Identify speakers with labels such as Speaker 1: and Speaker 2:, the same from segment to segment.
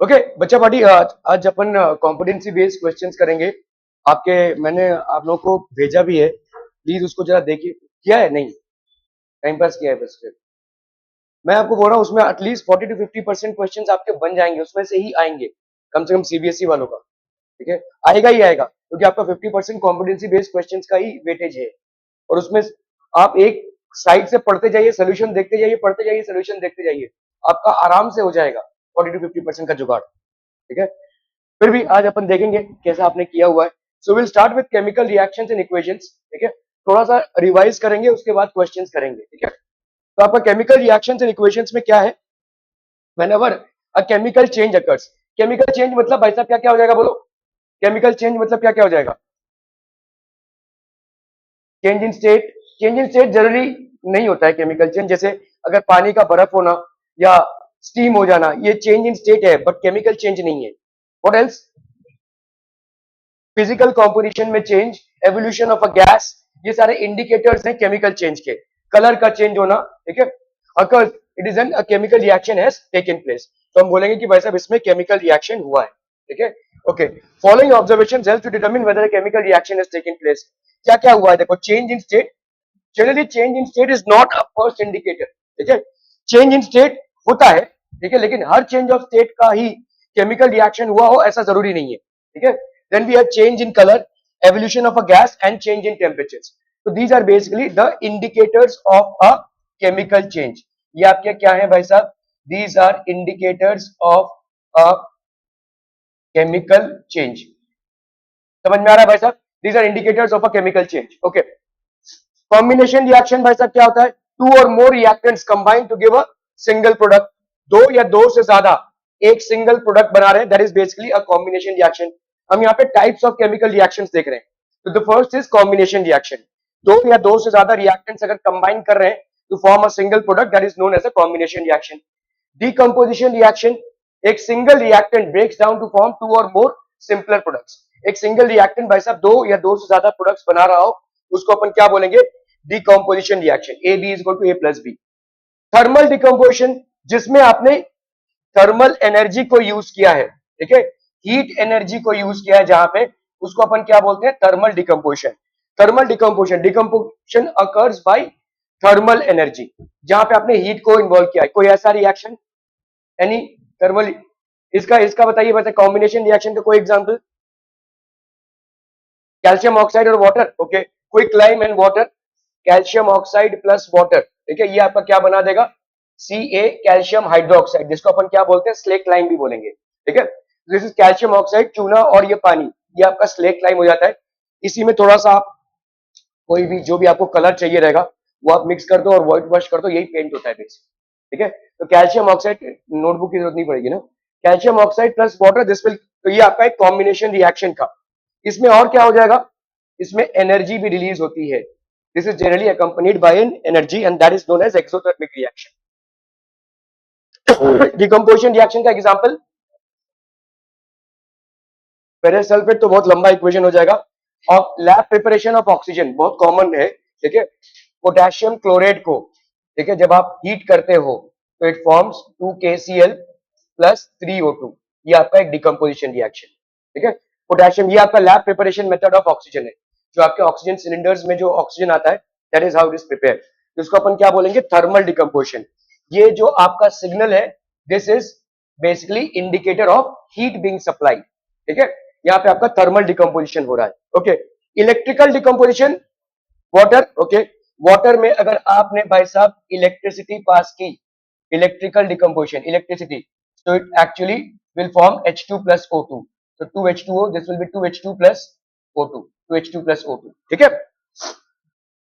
Speaker 1: Okay बच्चा party, आज अपन competency based questions करेंगे। आपके मैंने आप लोगों को भेजा भी है, प्लीज उसको जरा देखिए। किया है? नहीं, टाइम पास किया है बस फिर। मैं आपको बोल रहा हूँ उसमें एटलीस्ट 40 to 50% क्वेश्चंस आपके बन जाएंगे, उसमें से ही आएंगे, कम से कम सीबीएसई वालों का। ठीक है, आएगा ही आएगा, क्योंकि आपका 50% कॉम्पिटेंसी बेस्ड क्वेश्चंस का ही वेटेज है। और उसमें आप एक साइड से पढ़ते जाइए, सोल्यूशन देखते जाइए, पढ़ते जाइए, सोल्यूशन देखते जाइए, आपका आराम से हो जाएगा 40 to 50% का जुगाड़। ठीक है, फिर भी आज अपन देखेंगे कैसा आपने किया हुआ है। So will start with chemical reactions and equations. ठीक है, थोड़ा सा रिवाइज करेंगे, उसके बाद क्वेश्चंस करेंगे। ठीक है, तो आपका केमिकल रिएक्शंस एंड इक्वेशंस में क्या है? whenever a chemical change occurs, chemical change मतलब भाई साहब क्या क्या हो जाएगा, बोलो। केमिकल चेंज मतलब क्या क्या हो जाएगा? Change in state. Change in state जरूरी नहीं होता है केमिकल चेंज, जैसे अगर पानी का बर्फ होना या स्टीम हो जाना, ये चेंज इन स्टेट है, बट केमिकल चेंज नहीं है। What else? फिजिकल कॉम्पोजिशन में change, evolution of a gas, ये सारे इंडिकेटर्स हैं केमिकल चेंज के। कलर का चेंज होना, ठीक है, occur it is an chemical reaction has taken place. तो हम बोलेंगे कि भाई साहब इसमें केमिकल रिएक्शन हुआ है। ठीक है, okay. Following observations help to determine whether a chemical reaction has taken place. क्या क्या हुआ है देखो। Change in state, generally change in state is not a first indicator. ठीक है, चेंज इन स्टेट होता है, ठीक है, लेकिन हर चेंज ऑफ स्टेट का ही केमिकल रिएक्शन हुआ हो ऐसा जरूरी नहीं है। ठीक है, then we have change in color, evolution of a gas and change in temperatures. So these are basically the indicators of a chemical change. ये आपके क्या है भाई साहब? These are indicators of a chemical change. समझ में आ रहा है भाई साहब? These are indicators of a chemical change. Okay. Combination reaction भाई साहब क्या होता है? Two or more reactants combine to give a single product. दो या दो से ज्यादा एक सिंगल प्रोडक्ट बना रहे हैं, that is basically a combination reaction. हम यहाँ पे टाइप्स ऑफ केमिकल रिएक्शंस देख रहे हैं। तो the first is combination reaction. दो या दो से ज्यादा रिएक्टेंट्स अगर कंबाइन कर रहे हैं to form a single product, that is known as a combination reaction. Decomposition reaction, एक single reactant breaks down to form two or more simpler products. एक सिंगल रिएक्टेंट भाई साहब दो या दो से ज्यादा प्रोडक्ट्स बना रहा हो, उसको अपन क्या बोलेंगे? Decomposition reaction. A B is equal to A plus B. Thermal decomposition, जिसमें आपने थर्मल एनर्जी को यूज किया है, ठीक है, हीट एनर्जी को यूज किया है जहां पे, उसको अपन क्या बोलते हैं? Thermal decomposition. Thermal decomposition, decomposition occurs by thermal energy, जहां पे आपने हीट को इन्वॉल्व किया है। कोई ऐसा रिएक्शन एनी थर्मल? इसका इसका बताइए, वैसे कॉम्बिनेशन रिएक्शन का कोई एग्जांपल? कैल्शियम ऑक्साइड और water. Okay, quick lime and water, calcium oxide plus water. ठीक है, ये आपका क्या बना देगा? Ca कैल्शियम हाइड्रोक्साइड, जिसको अपन क्या बोलते हैं? स्लेक लाइम भी बोलेंगे। ठीक है, दिस इज कैल्शियम ऑक्साइड, चूना और ये पानी, ये आपका स्लेक लाइम हो जाता है। इसी में थोड़ा सा आप कोई भी जो भी आपको कलर चाहिए रहेगा वो आप मिक्स कर दो और व्हाइट वॉश कर दो, यही पेंट होता है बेसिक। ठीक है, तो कैल्शियम ऑक्साइड, नोटबुक की जरूरत नहीं पड़ेगी ना। Calcium oxide plus water, this will, तो ये आपका एक कॉम्बिनेशन रिएक्शन का। इसमें और क्या हो जाएगा? इसमें एनर्जी भी रिलीज होती है। This is generally accompanied by an energy and that is known as exothermic reaction. Decomposition reaction का एग्जांपल, फेरस सल्फेट तो बहुत लंबा इक्वेशन हो जाएगा। और लैब प्रिपरेशन ऑफ ऑक्सीजन बहुत कॉमन है। ठीक है, पोटेशियम क्लोराइड को, ठीक है, जब आप हीट करते हो तो it forms 2KCl plus 3O2, ये आपका एक डिकम्पोजिशन रिएक्शन। ठीक है, पोटेशियम, ये आपका lab preparation method of oxygen है। जो आपके ऑक्सीजन सिलेंडर्स में जो ऑक्सीजन आता है, that is how it is prepared. इसको अपन क्या बोलेंगे? Thermal decomposition. ये जो आपका सिग्नल है, this is basically indicator of heat being supply. ठीक है, यहाँ पे आपका थर्मल डिकम्पोजिशन हो रहा है। Okay, electrical decomposition, water. Okay, water में अगर आपने भाई साहब इलेक्ट्रिसिटी पास की, electrical decomposition, electricity, so it actually will form H2 plus O2. So 2H2O, this will be 2H2 plus O2, 2H2 plus O2. ठीक है,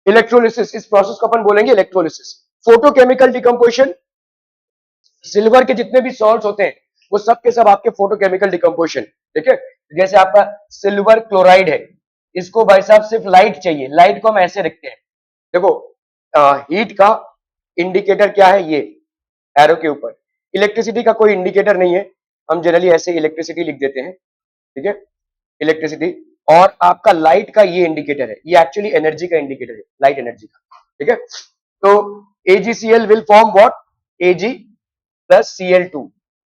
Speaker 1: इलेक्ट्रोलिसिस, इस process को अपन बोलेंगे इलेक्ट्रोलिसिस। फोटोकेमिकल डिकम्पोजिशन, सिल्वर के जितने भी सॉल्ट्स होते हैं वो सब के सब आपके फोटोकेमिकल डिकम्पोजिशन। ठीक है, जैसे आपका सिल्वर क्लोराइड है, इसको भाई साहब सिर्फ लाइट चाहिए, लाइट को हम ऐसे रखते हैं। देखो, हीट का इंडिकेटर क्या है? ये एरो के ऊपर। इलेक्ट्रिसिटी का कोई इंडिकेटर नहीं है, हम जनरली ऐसे इलेक्ट्रिसिटी लिख देते हैं। ठीक है, इलेक्ट्रिसिटी। और आपका लाइट का ये इंडिकेटर है, ये एक्चुअली एनर्जी का इंडिकेटर है, लाइट एनर्जी का। ठीक है, तो AgCl will form what? Ag plus Cl2।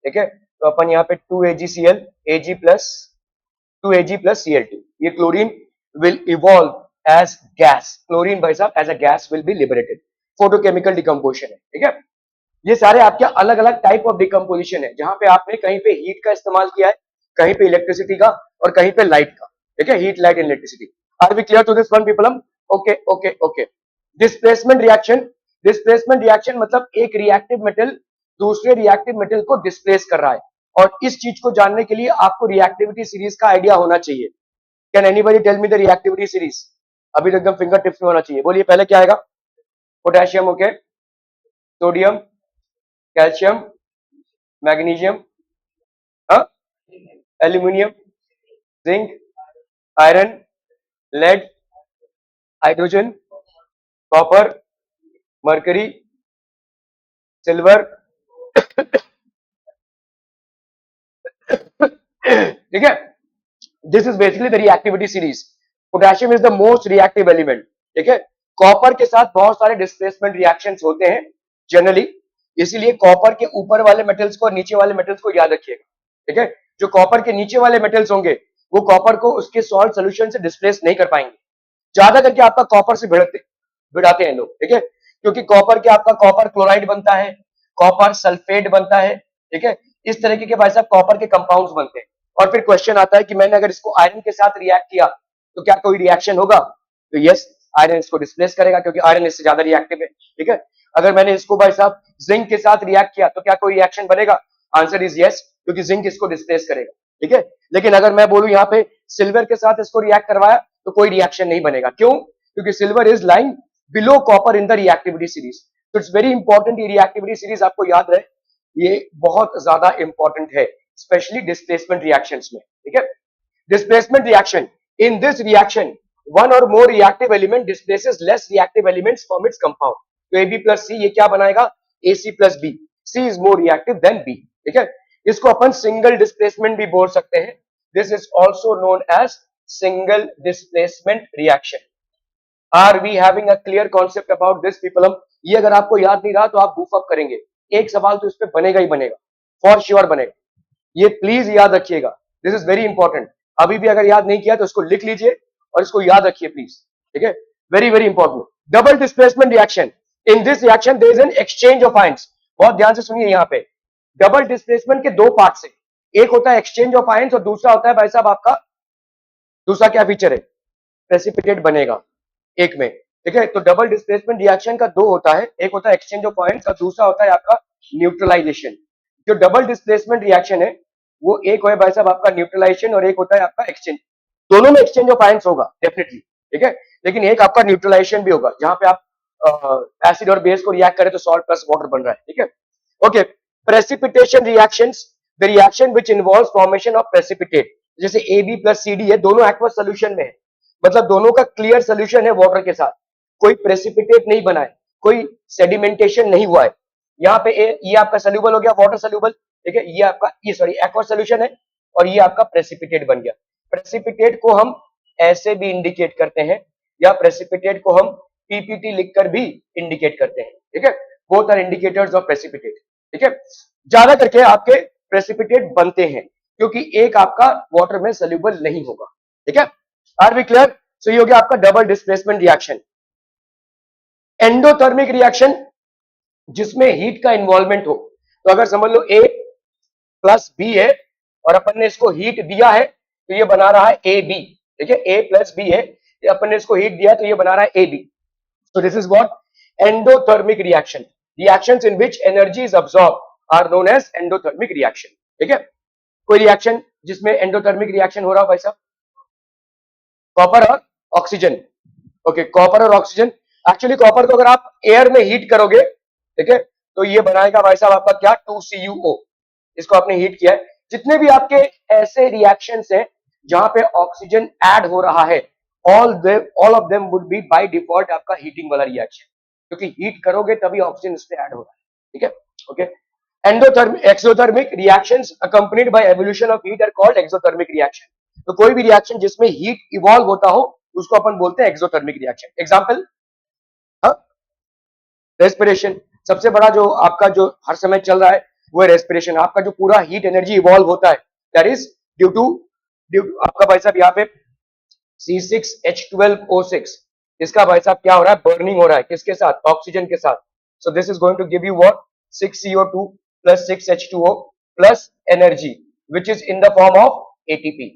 Speaker 1: ठीक है, तो अपन यहाँ पे 2AgCl Ag plus 2Ag plus Cl2, ये chlorine will evolve as gas, chlorine भाई साहब as a gas will be liberated, photochemical decomposition है, ठीक है। ये सारे आपके अलग अलग टाइप ऑफ डिकम्पोजिशन है, जहां पे आपने कहीं पे हीट का इस्तेमाल किया है, कहीं पे इलेक्ट्रिसिटी का और कहीं पे लाइट का, ठीक है, heat light electricity. Are we clear to this one people? Okay okay okay. Displacement reaction, displacement reaction मतलब एक रिएक्टिव मेटल दूसरे रिएक्टिव मेटल को डिस्प्लेस कर रहा है, और इस चीज को जानने के लिए आपको रिएक्टिविटी सीरीज का आइडिया होना चाहिए। Can anybody tell me the reactivity series? अभी तो एकदम फिंगर टिप्स में होना चाहिए, बोलिए पहले क्या आएगा? Potassium, okay, sodium, calcium, magnesium, aluminium, zinc, iron, lead, hydrogen, copper, mercury, silver, ठीक है। This is basically the reactivity series. Potassium is the most reactive element, ठीक है। कॉपर के साथ बहुत सारे डिस्प्लेसमेंट रिएक्शंस होते हैं जनरली, इसीलिए कॉपर के ऊपर वाले मेटल्स को और नीचे वाले मेटल्स को याद रखिएगा, ठीक है। जो कॉपर के नीचे वाले मेटल्स होंगे वो कॉपर को उसके सॉल्ट सोल्यूशन से डिस्प्लेस नहीं कर पाएंगे, ज्यादा करके आपका कॉपर से भिड़ाते हैं लोग, ठीक है, क्योंकि कॉपर के आपका कॉपर क्लोराइड बनता है, कॉपर सल्फेट बनता है, ठीक है, इस तरीके के भाई साहब कॉपर के कंपाउंड्स बनते हैं। और फिर क्वेश्चन आता है कि मैंने अगर इसको आयरन के साथ रिएक्ट किया तो क्या कोई रिएक्शन होगा? तो यस, आयरन इसको डिस्प्लेस करेगा क्योंकि आयरन इससे ज्यादा रिएक्टिव है, ठीक है। अगर मैंने इसको भाई साहब जिंक के साथ रिएक्ट किया तो क्या कोई रिएक्शन बनेगा? आंसर इज यस, क्योंकि जिंक इसको डिस्प्लेस करेगा, ठीक है। लेकिन अगर मैं बोलूं यहाँ पे सिल्वर के साथ इसको रिएक्ट करवाया तो कोई रिएक्शन नहीं बनेगा, क्यों? क्योंकि silver is lying below copper in the reactivity series. तो इट्स वेरी इंपॉर्टेंट, ये रिएक्टिविटी सीरीज आपको याद रहे, ये बहुत ज्यादा इंपॉर्टेंट है, स्पेशली डिस्प्लेसमेंट रिएक्शंस में, ठीक है। Displacement reaction, in this reaction one or more reactive element displaces less reactive elements from its compound. तो AB plus C ये क्या बनाएगा? AC plus B. C is more reactive than B. ठीक है, इसको अपन सिंगल डिस्प्लेसमेंट भी बोल सकते हैं। This is also known as single displacement reaction. Are we having a clear concept about this people? ये अगर आपको याद नहीं रहा तो आप बूफ अप करेंगे, एक सवाल तो इस पे बनेगा ही बनेगा, फॉर श्योर बनेगा, ये प्लीज याद रखिएगा, दिस इज वेरी इंपॉर्टेंट। अभी भी अगर याद नहीं किया तो इसको लिख लीजिए और इसको याद रखिए प्लीज, ठीक है, very very important. Double displacement reaction, in this reaction there is an exchange of ions. बहुत ध्यान से सुनिए, यहाँ पे डबल डिस्प्लेसमेंट के दो पार्ट्स है, एक होता है एक्सचेंज ऑफ आयंस और दूसरा होता है भाई साहब आपका, दूसरा क्या फीचर है? प्रेसिपिटेट बनेगा एक में, ठीक है। तो डबल डिस्प्लेसमेंट रिएक्शन का दो होता है, एक होता है एक्सचेंज ऑफ आयंस और दूसरा होता है आपका न्यूट्रलाइजेशन। जो डबल डिस्प्लेसमेंट रिएक्शन है वो एक है भाई साहब आपका न्यूट्रलाइजेशन और एक होता है आपका एक्सचेंज। दोनों में एक्सचेंज ऑफ आयंस होगा डेफिनेटली, ठीक है, लेकिन एक आपका न्यूट्रलाइजेशन भी होगा जहां पे आप एसिड और बेस को रिएक्ट करें तो सॉल्ट प्लस वाटर बन रहा है, ठीक है। Okay, precipitation reactions, the reaction which involves formation of precipitate, जैसे AB प्लस CD है, दोनों एक्वस सोल्यूशन में है, मतलब दोनों का क्लियर सोल्यूशन है वाटर के साथ, कोई प्रेसिपिटेट नहीं बना है, कोई सेडिमेंटेशन नहीं हुआ है। यहाँ पे ये आपका सोल्यूबल हो गया, वाटर सोल्यूबल, ठीक है, ये आपका ये सॉरी एक्वस सोल्यूशन है और ये आपका प्रेसिपिटेट बन गया। प्रेसिपिटेट को हम ऐसे भी इंडिकेट करते हैं या प्रेसिपिटेट को हम PPT लिखकर भी इंडिकेट करते हैं, ठीक है, both are indicators of precipitate, ठीक है। ज्यादा करके आपके प्रेसिपिटेट बनते हैं क्योंकि एक आपका वाटर में सोल्यूबल नहीं होगा, ठीक है। Are we clear? सो ये हो गया आपका double displacement reaction. Endothermic reaction, जिसमें हीट का इन्वॉल्वमेंट हो, तो अगर समझ लो A प्लस B है और अपन ने इसको हीट दिया है तो ये बना रहा है AB, ठीक है, A प्लस B है, अपन ने इसको हीट दिया तो ये बना रहा है AB। So this is what endothermic reaction. Reactions in which energy is absorbed are known as endothermic reaction. ठीक है, कोई रिएक्शन जिसमें एंडोथर्मिक रिएक्शन हो रहा हो भाई साहब, कॉपर और ऑक्सीजन, ओके, कॉपर और ऑक्सीजन। एक्चुअली कॉपर को अगर आप एयर में हीट करोगे, ठीक है, तो ये बनाएगा भाई साहब आपका क्या? 2CuO। इसको आपने हीट किया है। जितने भी आपके ऐसे रिएक्शंस हैं जहां पे ऑक्सीजन ऐड हो रहा है, all of them would be by default आपका हीटिंग वाला रिएक्शन, क्योंकि हीट करोगे तभी ऑक्सीजन इसमें ऐड हो रहा है, ठीक है, okay. Endothermic exothermic reactions accompanied by evolution of heat are called exothermic reaction. तो कोई भी रिएक्शन जिसमें हीट इवॉल्व होता हो उसको अपन बोलते हैं एक्सोथर्मिक रिएक्शन। एग्जांपल, रेस्पिरेशन, सबसे बड़ा जो आपका जो हर समय चल रहा है वो रेस्पिरेशन। आपका जो पूरा हीट एनर्जी इवॉल्व होता है दैट इज ड्यू टू आपका भाई साहब यहाँ पे C6H12O6, इसका भाई साहब क्या हो रहा है, बर्निंग हो रहा है किसके साथ, ऑक्सीजन के साथ। So this is going to give you what, 6CO2 plus 6H2O plus energy which is in the form of ATP।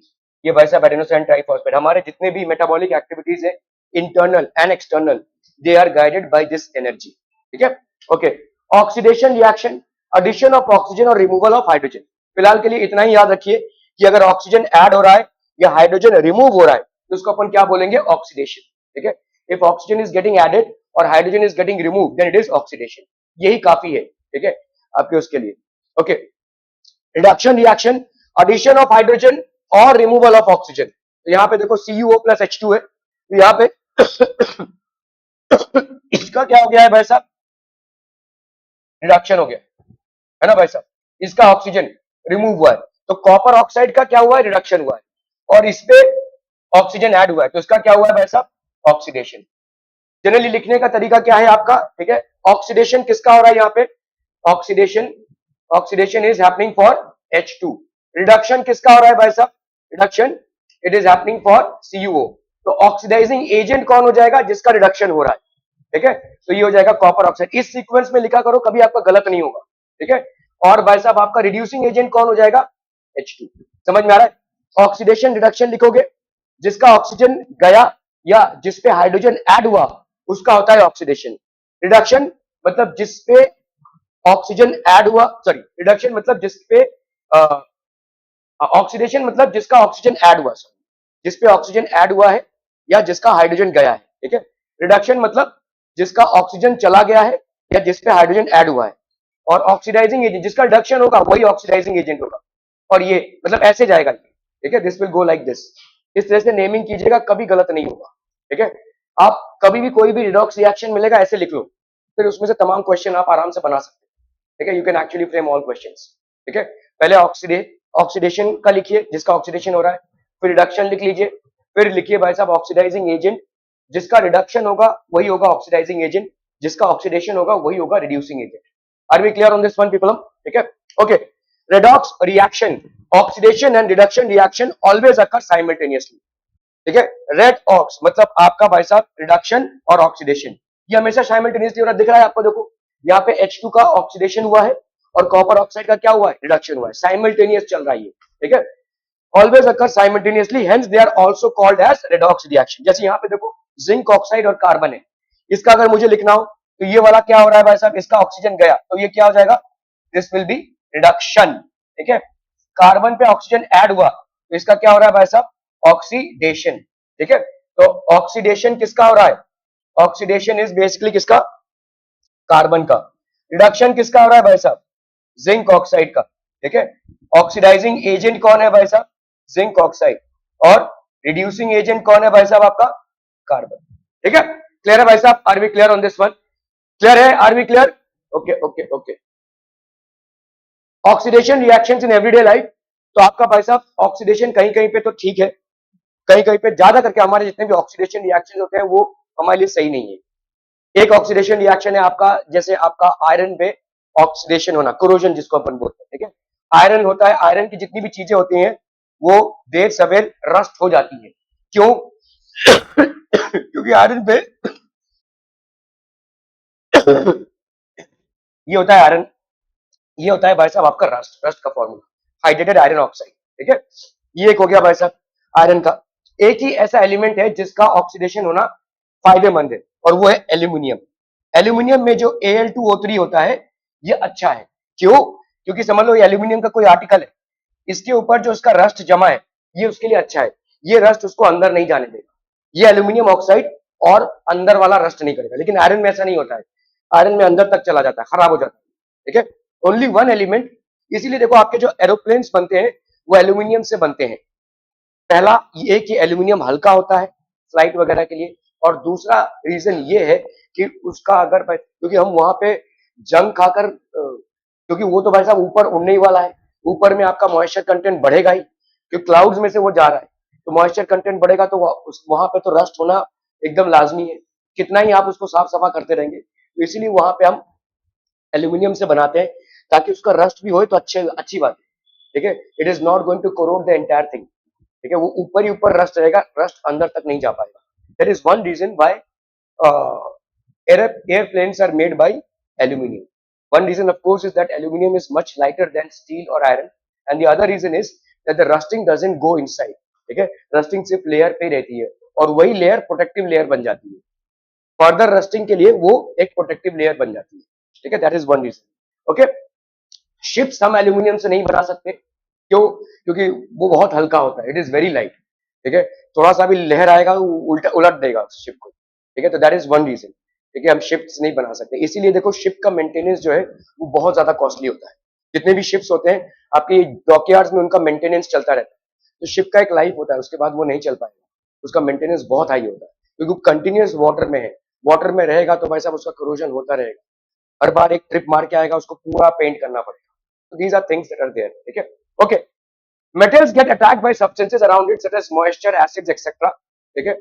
Speaker 1: ये भाई साहब एडेनोसिन ट्राइफॉस्फेट, हमारे जितने भी मेटाबॉलिक एक्टिविटीज है internal and external, they are guided by this energy. ठीक है, okay. Oxidation reaction, addition of oxygen और रिमूवल ऑफ हाइड्रोजन। फिलहाल के लिए इतना ही याद रखिए कि अगर ऑक्सीजन ऐड हो रहा है या हाइड्रोजन रिमूव हो रहा है तो उसको अपन क्या बोलेंगे, ऑक्सीडेशन। ठीक है, if oxygen is getting added और hydrogen is getting remove then it is oxidation. यही काफी है, ठीक है, आपके उसके लिए। Okay, reduction reaction, addition of hydrogen और रिमूवल ऑफ ऑक्सीजन। तो यहाँ पे देखो CuO प्लस H2 है, तो यहाँ पे इसका क्या हो गया है भाई साहब, रिडक्शन हो गया है ना भाई साहब, इसका ऑक्सीजन रिमूव हुआ है। तो कॉपर ऑक्साइड का क्या हुआ है, रिडक्शन हुआ है, और इस पे ऑक्सीजन ऐड हुआ है, तो इसका क्या हुआ है भाई साहब, ऑक्सीडेशन। जनरली लिखने का तरीका क्या है आपका, ठीक है, ऑक्सीडेशन किसका हो रहा है यहाँ पे, oxidation, oxidation is happening for H2। Reduction किसका हो रहा है भाई साहब, reduction it is happening for CuO। तो ऑक्सीडाइजिंग एजेंट कौन हो जाएगा, जिसका रिडक्शन हो रहा है। ठीक है, तो ये हो जाएगा कॉपर ऑक्साइड। इस सीक्वेंस में लिखा करो, कभी आपका गलत नहीं होगा। ठीक है, और भाई साहब आपका रिड्यूसिंग एजेंट कौन हो जाएगा, H2। समझ में आ रहा है, ऑक्सीडेशन रिडक्शन लिखोगे, जिसका ऑक्सीजन गया या जिसपे हाइड्रोजन ऐड हुआ उसका होता है ऑक्सीडेशन। रिडक्शन मतलब जिसपे ऑक्सीजन ऐड हुआ, सॉरी, रिडक्शन मतलब जिसपे ऑक्सीडेशन मतलब जिसका ऑक्सीजन ऐड हुआ, जिसपे ऑक्सीजन ऐड हुआ है या जिसका हाइड्रोजन गया है। ठीक है, रिडक्शन मतलब जिसका ऑक्सीजन चला गया है या जिसपे हाइड्रोजन ऐड हुआ है, और ऑक्सीडाइजिंग एजेंट जिसका रिडक्शन होगा वही ऑक्सीडाइजिंग एजेंट होगा। और ये मतलब ऐसे जाएगा, ठीक है, this will go like this. इस तरह से नेमिंग कीजिएगा, कभी गलत नहीं होगा। ठीक है, आप कभी भी कोई भी रिडॉक्स रिएक्शन मिलेगा ऐसे लिख लो, फिर उसमें से तमाम क्वेश्चन आप आराम से बना सकते हैं। ठीक है, you can actually frame all questions. ठीक है, पहले ऑक्सीडेशन का लिखिए जिसका ऑक्सीडेशन हो रहा है, फिर रिडक्शन लिख लीजिए, फिर लिखिए भाई साहब ऑक्सीडाइजिंग एजेंट, जिसका रिडक्शन होगा वही होगा ऑक्सीडाइजिंग एजेंट, जिसका ऑक्सीडेशन होगा वही होगा reducing agent. Are we clear on this one people? ठीक है, okay. Redox reaction, oxidation and reduction reaction always occur simultaneously. ठीक है, रेड ऑक्स मतलब आपका भाई साहब रिडक्शन और ऑक्सीडेशन, ये हमेशा साइमल्टेनियसली हो रहा दिख रहा है आपको। देखो यहाँ पे H2 का ऑक्सीडेशन हुआ है और कॉपर ऑक्साइड का क्या हुआ है, रिडक्शन हुआ है, साइमल्टेनियस चल रहा है ये। ठीक है, always occur simultaneously, hence they are also called as redox reaction. जैसे यहाँ पे देखो जिंक ऑक्साइड और कार्बन है, इसका अगर मुझे लिखना हो तो ये वाला क्या हो रहा है भाई साहब, इसका ऑक्सीजन गया तो ये क्या हो जाएगा, दिस विल बी रिडक्शन। ठीक है, कार्बन पे ऑक्सीजन ऐड हुआ तो इसका क्या हो रहा है भाई साहब, ऑक्सीडेशन। ठीक है, तो ऑक्सीडेशन किसका हो रहा है, ऑक्सीडेशन इज बेसिकली किसका, कार्बन का। रिडक्शन किसका हो रहा है भाई साहब, जिंक ऑक्साइड का। ठीक है, ऑक्सीडाइजिंग एजेंट कौन है भाई साहब, जिंक ऑक्साइड, और रिड्यूसिंग एजेंट कौन है भाई साहब, आपका कार्बन। ठीक है, क्लियर है भाई साहब, are we clear on this one, clear है, are we clear? Okay okay okay. Oxidation reactions in everyday life, तो आपका भाई साहब ऑक्सीडेशन कहीं कहीं पे तो ठीक है, कहीं कहीं पे ज्यादा करके हमारे जितने भी ऑक्सीडेशन रिएक्शन होते हैं वो हमारे लिए सही नहीं है। एक ऑक्सीडेशन रिएक्शन है आपका, जैसे आपका आयरन पे ऑक्सीडेशन होना, कोरोजन जिसको अपन बोलते हैं। ठीक है, आयरन होता है, आयरन की जितनी भी चीजें होती हैं वो देर सवेर रस्ट हो जाती है। क्यों? क्योंकि आयरन पे ये होता है आयरन, ये होता है भाई साहब आपका रस्ट, रस्ट का फॉर्मूला हाइड्रेटेड आयरन ऑक्साइड। ठीक है, ये एक हो गया भाई साहब आयरन का। एक ही ऐसा एलिमेंट है जिसका ऑक्सीडेशन होना फायदेमंद है और वो है एल्यूमिनियम। एल्यूमिनियम में जो Al2O3 होता है ये अच्छा है। क्यों? क्योंकि समझ लो ये एल्यूमिनियम का कोई आर्टिकल है, इसके ऊपर जो इसका रस्ट जमा है ये उसके लिए अच्छा है, ये रस्ट उसको अंदर नहीं जाने देगा, ये एल्यूमिनियम ऑक्साइड और अंदर वाला रस्ट नहीं करेगा। लेकिन आयरन में ऐसा नहीं होता है, आयरन में अंदर तक चला जाता है, खराब हो जाता है। ठीक है, ओनली वन एलिमेंट, इसीलिए देखो आपके जो एरोप्लेन्स बनते हैं वो एल्यूमिनियम से बनते हैं। पहला ये कि एल्यूमिनियम हल्का होता है फ्लाइट वगैरह के लिए, और दूसरा रीजन ये है कि उसका अगर, क्योंकि हम वहां पे जंग खाकर, क्योंकि वो तो भाई साहब ऊपर उड़ने ही वाला है, ऊपर में आपका मॉइस्चर कंटेंट बढ़ेगा ही, क्योंकि क्लाउड्स में से वो जा रहा है, तो मॉइस्चर कंटेंट बढ़ेगा तो वहां पे तो रस्ट होना एकदम लाजमी है, कितना ही आप उसको साफ सफा करते रहेंगे। तो इसीलिए वहां पे हम एल्यूमिनियम से बनाते हैं ताकि उसका रस्ट भी हो तो अच्छी बात है, ठीक है। It is not going to corrode the entire thing, ठीक है। वो ऊपर ही ऊपर रस्ट रहेगा, रस्ट अंदर तक नहीं जा पाएगा। That is one reason why airplanes are made by aluminum. One reason, of course, is that aluminum is much lighter than steel or iron, and the other reason is that the rusting doesn't go inside. ठीक है, rusting सिर्फ layer पे रहती है और वही layer protective layer बन जाती है। फर्दर रस्टिंग के लिए वो एक प्रोटेक्टिव लेयर बन जाती है, ठीक है। That is one reason. Okay, ships हम एल्यूमिनियम से नहीं बना सकते, क्यों? क्योंकि वो बहुत हल्का होता है, इट इज वेरी लाइट, ठीक है। थोड़ा सा भी लहर आएगा उल्टा उलट देगा उस शिप को, ठीक है। तो दैट इज वन रीजन, ठीक है। हम शिप्स नहीं बना सकते, इसीलिए देखो शिप का मेंटेनेंस जो है वो बहुत ज्यादा कॉस्टली होता है। जितने भी शिप्स होते हैं आपके डॉकयार्ड्स में उनका मेंटेनेंस चलता रहता है। तो शिप का एक लाइफ होता है, उसके बाद वो नहीं चल पाएगा, उसका मेंटेनेंस बहुत हाई होता है, क्योंकि कंटिन्यूअस वाटर में है। वाटर में रहेगा तो भाई साहब उसका करोजन होता रहेगा, हर बार एक ट्रिप मार के आएगा, उसको पूरा पेंट करना पड़ेगा। So these are things that are there, ठीक है। Okay, metals get attacked by substances around it such as moisture, acids, etc. ठीक है।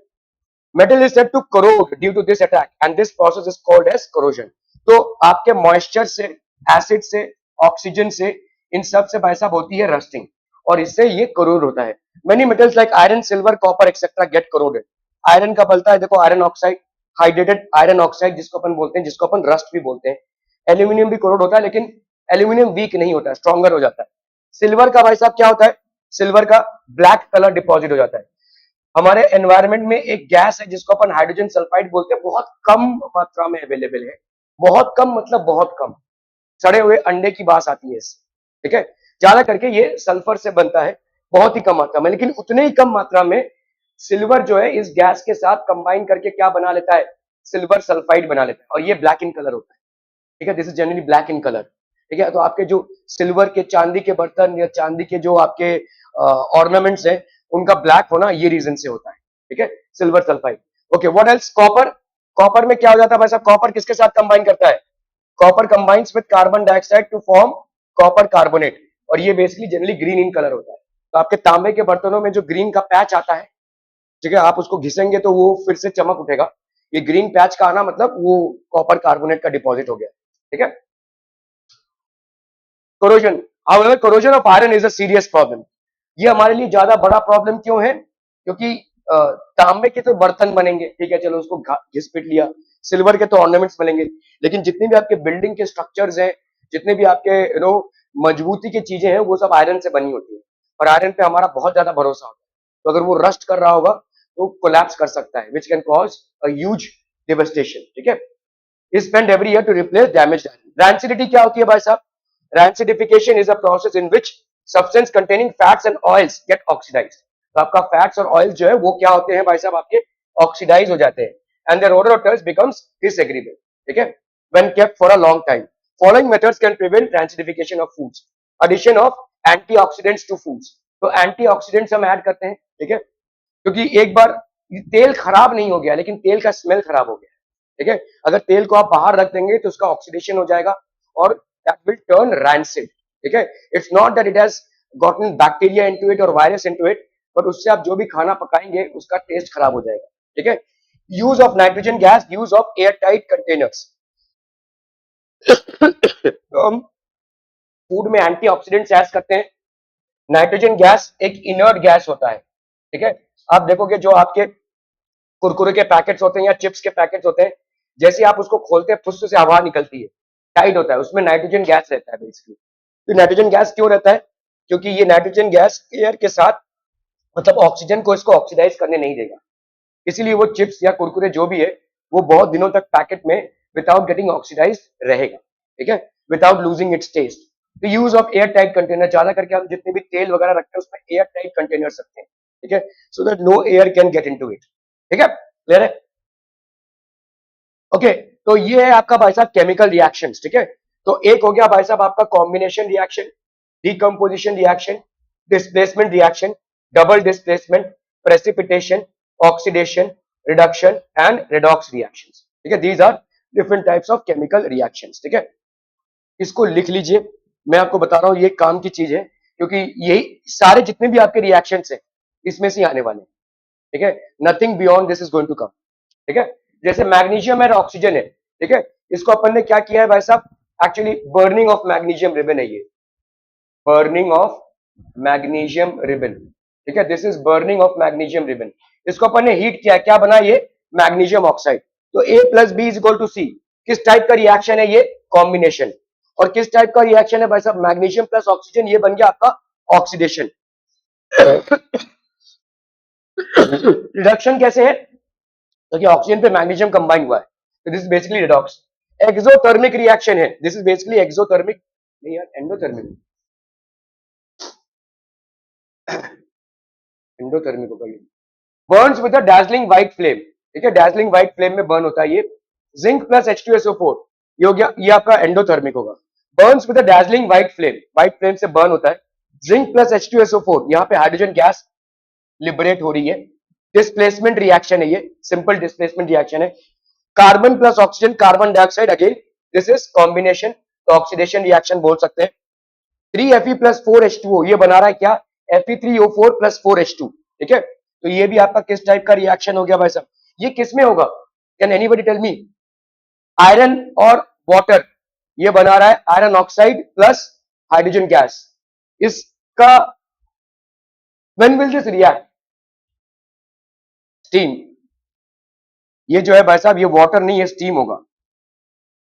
Speaker 1: Metal is said to corrode due to this attack and this process is called as corrosion. तो आपके moisture से, acid से, oxygen से, इन सब से भाई साहब होती है रस्टिंग और इससे ये करोड होता है। Many metals like iron, silver, copper, etc. get corroded. Iron का बनता है देखो iron oxide, hydrated iron oxide जिसको अपन बोलते हैं, जिसको अपन रस्ट भी बोलते हैं। एल्यूमिनियम भी करोड होता है, लेकिन एल्यूमिनियम वीक नहीं होता है, स्ट्रॉन्गर हो जाता है। सिल्वर का भाई साहब क्या होता है? सिल्वर का ब्लैक कलर डिपॉजिट हो जाता है। हमारे एनवायरनमेंट में एक गैस है जिसको अपन हाइड्रोजन सल्फाइड बोलते हैं, बहुत कम मात्रा में अवेलेबल है। बहुत कम मतलब बहुत कम, सड़े हुए अंडे की बात आती है इससे, ठीक है। ज्यादा करके ये सल्फर से बनता है, बहुत ही कम मात्रा में, लेकिन उतने ही कम मात्रा में सिल्वर जो है इस गैस के साथ कंबाइन करके क्या बना लेता है? सिल्वर सल्फाइड बना लेता है और ये ब्लैक इन कलर होता है, ठीक है। This is generally black in colour, ठीक है। तो आपके जो सिल्वर के, चांदी के बर्तन या चांदी के जो आपके ऑर्नामेंट्स हैं उनका ब्लैक होना ये रीजन से होता है, ठीक है। Silver sulphide. Okay, what else? Copper. Copper में क्या हो जाता है भाई साहब? कॉपर किसके साथ कंबाइन करता है? Copper combines with carbon dioxide to form copper carbonate और ये basically generally green in colour होता है। तो आपके तांबे के बर्तनों में जो ग्रीन का पैच आता है, ठीक है, आप उसको घिसेंगे तो वो फिर से चमक उठेगा। ये ग्रीन पैच का आना मतलब वो कॉपर कार्बोनेट का डिपॉजिट हो गया, ठीक है। Corrosion, however corrosion of iron is a serious problem. ये हमारे लिए ज्यादा बड़ा प्रॉब्लम क्यों है? क्योंकि तांबे के तो बर्तन बनेंगे, ठीक है, चलो उसको घिस पिट लिया। सिल्वर के तो ऑर्नामेंट्स बनेंगे, लेकिन जितने भी आपके बिल्डिंग के स्ट्रक्चर्स हैं, जितने भी आपके मजबूती की चीजें हैं, वो सब आयरन से बनी होती है और आयरन पे हमारा बहुत ज्यादा भरोसा होता है। तो अगर वो रस्ट कर रहा होगा तो कोलैप्स कर सकता है, which can cause a huge devastation, ठीक है। is spent every year to replace damaged iron. Rancidity क्या होती है भाई साहब? Rancidification is a process in which substance containing fats and oils get oxidized. तो आपका फैट्स और ऑयल जो है वो क्या होते हैं भाई साहब? आपके ऑक्सीडाइज हो जाते हैं and their odor or taste becomes disagreeable. ठीक है? When kept for a long time. Following methods can prevent rancidification of foods. Addition of antioxidants to foods. तो antioxidants हम ऐड करते हैं, ठीक है? क्योंकि एक बार तेल खराब नहीं हो गया, लेकिन तेल का स्मेल खराब हो गया, ठीक है। अगर तेल को आप बाहर रख देंगे तो उसका ऑक्सीडेशन हो जाएगा और दैट विल टर्न रैंसिड, ठीक है। It's not that it has gotten bacteria into it और वायरस इनटू इट, बट उससे आप जो भी खाना पकाएंगे उसका टेस्ट खराब हो जाएगा, ठीक है। Use of nitrogen gas, use of air tight containers. तो हम फूड में एंटीऑक्सीडेंट्स ऐड करते हैं। नाइट्रोजन गैस एक इनर्ट गैस होता है, ठीक है। आप देखोगे जो आपके कुरकुरे के पैकेट्स होते हैं या चिप्स के पैकेट्स होते हैं, जैसे आप उसको खोलते हैं फुस से हवा निकलती है, टाइट होता है, उसमें नाइट्रोजन गैस रहता है बेसिकली। तो नाइट्रोजन गैस क्यों रहता है? क्योंकि ये नाइट्रोजन गैस एयर के साथ मतलब ऑक्सीजन को इसको ऑक्सीडाइज करने नहीं देगा, इसीलिए वो चिप्स या कुरकुरे जो भी है वो बहुत दिनों तक पैकेट में विदाउट गेटिंग ऑक्सीडाइज रहेगा, ठीक है, विदाउट लूजिंग इट्स टेस्ट। तो use of air tight container, ज्यादा करके हम जितने भी तेल वगैरह रखते हैं उसमें एयर टाइट कंटेनर रखते हैं, ठीक है, so that no air can get into it, ठीक है, क्लियर है? ओके, तो ये है आपका भाई साहब केमिकल रिएक्शंस, ठीक है। तो एक हो गया भाई साहब आपका combination reaction, decomposition reaction, displacement reaction, double displacement, precipitation, oxidation, reduction and redox reactions, ठीक है। These are different types of chemical reactions, ठीक है। इसको लिख लीजिए, मैं आपको बता रहा हूं ये काम की चीज है, क्योंकि यही सारे जितने भी आपके रिएक्शंस हैं इसमें से आने वाले हैं, ठीक है। Nothing beyond this is going to come, ठीक है। जैसे मैग्नीशियम और ऑक्सीजन है, ठीक है, इसको अपन ने क्या किया है भाई साहब? Actually burning of magnesium ribbon है ये, बर्निंग ऑफ मैग्नीशियम रिबन, ठीक है, this is burning of magnesium ribbon. इसको अपन ने हीट किया, क्या बना ये, मैग्नीशियम ऑक्साइड। तो A plus B is equal to C, किस टाइप का रिएक्शन है ये, कॉम्बिनेशन। और किस टाइप का रिएक्शन है भाई साहब, मैग्नीशियम प्लस ऑक्सीजन, ये बन गया आपका ऑक्सीडेशन। रिडक्शन कैसे है, क्योंकि ऑक्सीजन पे मैग्नीशियम कंबाइन हुआ है, तो this is basically redox. Exothermic reaction है, दिस इज बेसिकली एक्सोथर्मिक, नहीं यार एंडोथर्मिक, एंडोथर्मिक होगा ये। Burns with a dazzling white flame, ठीक है, डैजलिंग व्हाइट फ्लेम में बर्न होता है ये। जिंक प्लस H2SO4, ये हो गया, ये आपका एंडोथर्मिक होगा। Burns with a dazzling white flame से बर्न होता है। जिंक प्लस H2SO4, यहाँ पे हाइड्रोजन गैस लिबरेट हो रही है, डिस्प्लेसमेंट रिएक्शन है ये, सिंपल डिस्प्लेसमेंट रिएक्शन है। Carbon plus oxygen, carbon dioxide, again this is combination, तो ऑक्सीडेशन रिएक्शन बोल सकते हैं। 3Fe प्लस 4H2O, ये बना रहा है क्या, Fe3O4 प्लस 4H2, ठीक है। तो ये भी आपका किस टाइप का रिएक्शन हो गया भाई साहब, ये किस में होगा, can anybody tell me. Iron और वाटर, ये बना रहा है iron oxide plus hydrogen gas, इसका when will this react, steam. ये जो है भाई साहब, ये वाटर नहीं, ये स्टीम होगा।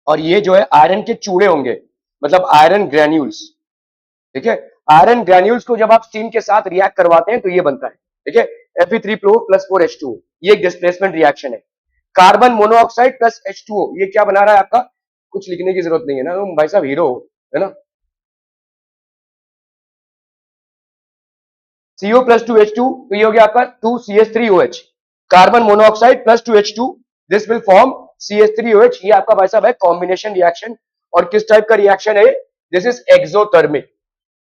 Speaker 1: और ये जो है आयरन के चूड़े होंगे, मतलब आयरन ग्रैन्यूल्स, ठीक है। आयरन ग्रैन्यूल्स को जब आप स्टीम के साथ रिएक्ट करवाते हैं तो ये बनता है, ठीक है, Fe3 प्लस 4H2O, ये एक डिस्प्लेसमेंट रिएक्शन है। कार्बन मोनोऑक्साइड प्लस H2O, ये क्या बना रहा है आपका, कुछ लिखने की जरूरत नहीं है ना, तुम भाई साहब हीरो हो, है ना। CO प्लस 2H2, तो ये हो गया आपका 2CH3OH। Carbon monoxide plus 2H2, this will form CH3OH, ये आपका भाई साहब है कॉम्बिनेशन रिएक्शन। और किस टाइप का रिएक्शन है, this is exothermic.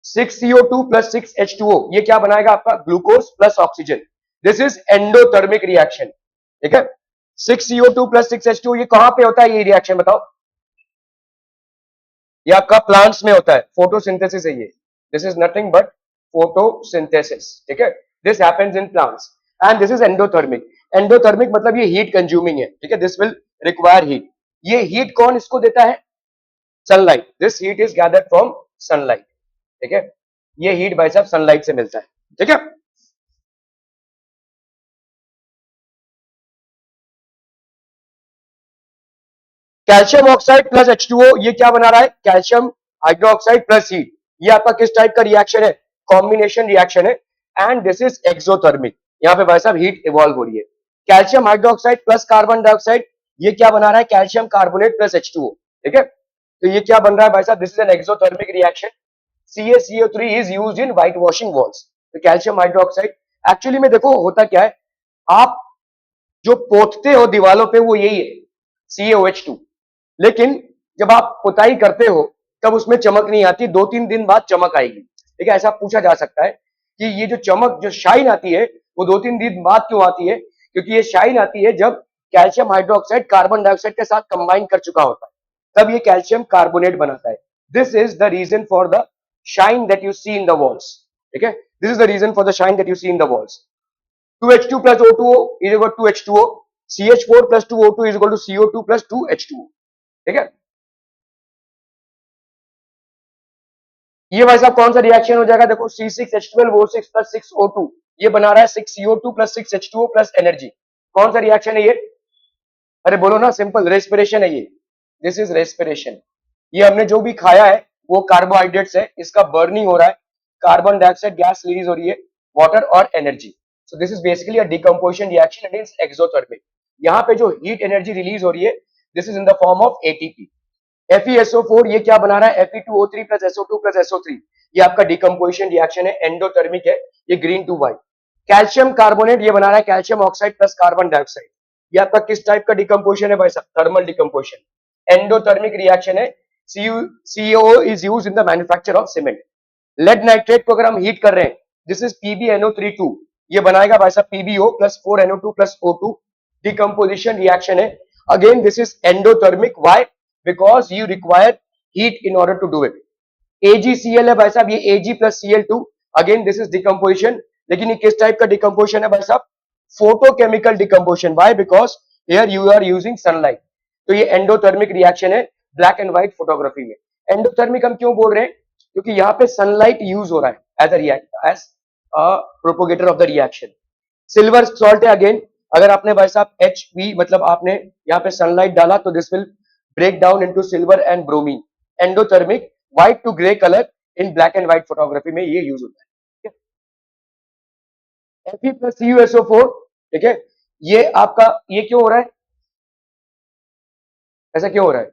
Speaker 1: 6CO2 plus 6H2O, ये क्या बनाएगा आपका, glucose plus oxygen, this is endothermic reaction, ठीक है। 6CO2 प्लस 6H2O, ये कहां पे होता है ये रिएक्शन बताओ, ये आपका प्लांट्स में होता है, फोटोसिंथेसिस है ये, this is nothing but photosynthesis, ठीक है, this happens in plants and this is endothermic. Endothermic मतलब ये हीट कंज्यूमिंग है, ठीक है, दिस विल रिक्वायर हीट। ये हीट कौन इसको देता है, sunlight, this heat is gathered from sunlight, ठीक है, ये हीट भाई साहब सनलाइट से मिलता है, ठीक है। कैल्शियम ऑक्साइड प्लस H2O, ये क्या बना रहा है, कैल्शियम हाइड्रोक्साइड प्लस हीट, ये आपका किस टाइप का रिएक्शन है, कॉम्बिनेशन रिएक्शन है। एंड दिस इज एक्सोथर्मिक, यहाँ पे भाई साहब हीट इवॉल्व हो रही है। Calcium hydroxide plus carbon dioxide, ये क्या बना रहा है, कैल्शियम कार्बोनेट प्लस H2O, ठीक है। तो ये क्या बन रहा है भाई साहब, this is an exothermic reaction. CaCO3 is used in white washing walls. तो कैल्शियम हाइड्रोक्साइड, एक्चुअली में देखो होता क्या है, आप जो पोतते हो दीवालों पे वो यही है, CaOH2, लेकिन जब आप पुताई करते हो तब उसमें चमक नहीं आती, 2-3 दिन बाद चमक आएगी, ठीक है। ऐसा पूछा जा सकता है कि ये जो चमक, जो शाइन आती है, वो 2-3 दिन बाद क्यों आती है, क्योंकि ये शाइन आती है जब कैल्शियम हाइड्रोक्साइड कार्बन डाइऑक्साइड के साथ कंबाइन कर चुका होता है, तब ये कैल्शियम कार्बोनेट बनाता है। This is the reason for the shine that you see in the walls, ठीक है, this is the reason for the shine that you see in the walls. 2H2 plus O2O is equal to H2O, CH4 plus 2O2 is equal to CO2 plus 2H2O, ठीक है। ये भाई साहब कौन सा reaction हो जाएगा, देखो C6H12O6 plus 6O2, ये बना रहा है 6CO2 plus 6H2O plus energy, कौन सा रिएक्शन है ये, अरे बोलो ना, सिंपल रेस्पिरेशन है ये, दिस इज रेस्पिरेशन। ये हमने जो भी खाया है वो कार्बोहाइड्रेट्स है, इसका बर्निंग हो रहा है, कार्बन डाइऑक्साइड गैस रिलीज हो रही है, वाटर और energy. So this is basically a decomposition reaction and is exothermic. यहाँ पे जो हीट एनर्जी रिलीज हो रही है, this is in the form of ATP। FeSO4, ये क्या बना रहा है, Fe2O3 plus SO2 plus SO3, ये आपका डिकम्पोजिशन रिएक्शन है, एंडोथर्मिक है, ये green to white. Calcium carbonate, ये बना रहा है calcium oxide plus carbon dioxide, ये आपका किस टाइप का डिकम्पोजिशन है भाई साहब, थर्मल डिकम्पोजिशन, एंडोथर्मिक रिएक्शन है। CO is used in the manufacture of cement। Lead nitrate को अगर हम हीट कर रहे हैं, दिस इज PbNO32, ये बनाएगा भाई साहब PbO plus 4NO2 plus O2, decomposition reaction है। Again this is endothermic, why, because you require heat in order to do it. AgCl है भाई साहब, ये Ag plus Cl2, again this is decomposition, लेकिन ये किस टाइप का डिकम्पोजिशन है भाई साहब, photochemical decomposition, why, because here you are using sunlight. तो ये एंडोथर्मिक रिएक्शन है, ब्लैक एंड व्हाइट फोटोग्राफी में। एंडोथर्मिक हम क्यों बोल रहे हैं? क्योंकि यहाँ पे सनलाइट यूज हो रहा है as a react as propagator of the reaction. Silver salt है अगेन, अगर आपने भाई साहब HB मतलब आपने यहाँ पे सनलाइट डाला तो this will break down into silver and bromine. Endothermic white to grey colour in black and white photography में ये यूज होता है। Fe प्लस CuSO4, ठीक है, ये आपका ये क्यों हो रहा है? ऐसा क्यों हो रहा है?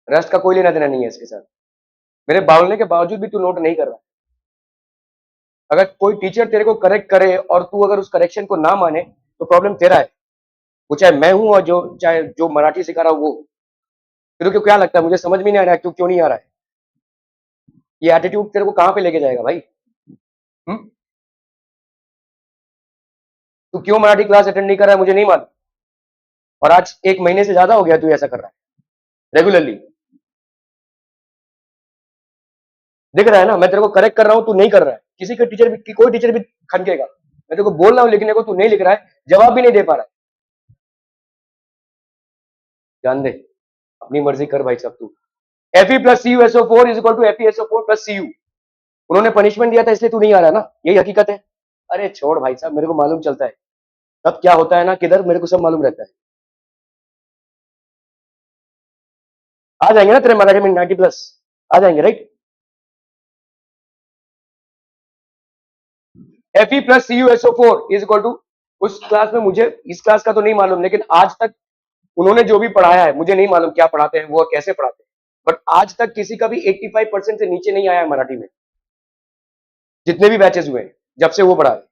Speaker 1: रस्ट का कोई लेना देना नहीं है इसके साथ। मेरे बोलने के बावजूद भी तू नोट नहीं कर रहा। अगर कोई टीचर तेरे को करेक्ट करे और तू अगर उस करेक्शन को ना माने तो प्रॉब्लम तेरा है, वो चाहे मैं हूं और जो चाहे जो मराठी सिखा रहा हूं वो। तेरे को क्या लगता है मुझे समझ में नहीं आ रहा है, क्यों क्यों नहीं आ रहा है? ये एटीट्यूड तेरे को कहां पे लेके जाएगा भाई? हम्म? तू क्यों मराठी क्लास अटेंड नहीं कर रहा है मुझे नहीं मालूम, और आज 1 महीने से ज्यादा हो गया तू ऐसा कर रहा है रेगुलरली। दिख रहा है ना, मैं तेरे को करेक्ट कर रहा हूं, तू नहीं कर रहा है। किसी का टीचर भी कोई टीचर भी खनकेगा, मैं तेरे को बोल रहा हूं लिखने को, तू नहीं लिख रहा है, जवाब भी नहीं दे पा रहा है। जान दे, अपनी मर्जी कर भाई साहब तू। Fe plus CuSO4 is equal to FeSO4 plus Cu। उन्होंने पनिशमेंट दिया था इसलिए तू नहीं आ रहा ना, यही हकीकत है। अरे छोड़ भाई साहब, मेरे को मालूम चलता है तब क्या होता है ना किधर, मेरे को सब मालूम रहता है। आ जाएंगे ना तेरे मराठी में 90 प्लस, आ जाएंगे right. Fe plus CuSO4 is equal to, उस क्लास में मुझे इस क्लास का तो नहीं मालूम, लेकिन आज तक उन्होंने जो भी पढ़ाया है मुझे नहीं मालूम क्या पढ़ाते हैं वो, कैसे पढ़ाते हैं, बट आज तक किसी का भी 85% से नीचे नहीं आया है मराठी में, जितने भी बैचेस हुए हैं जब से वो पढ़ा है।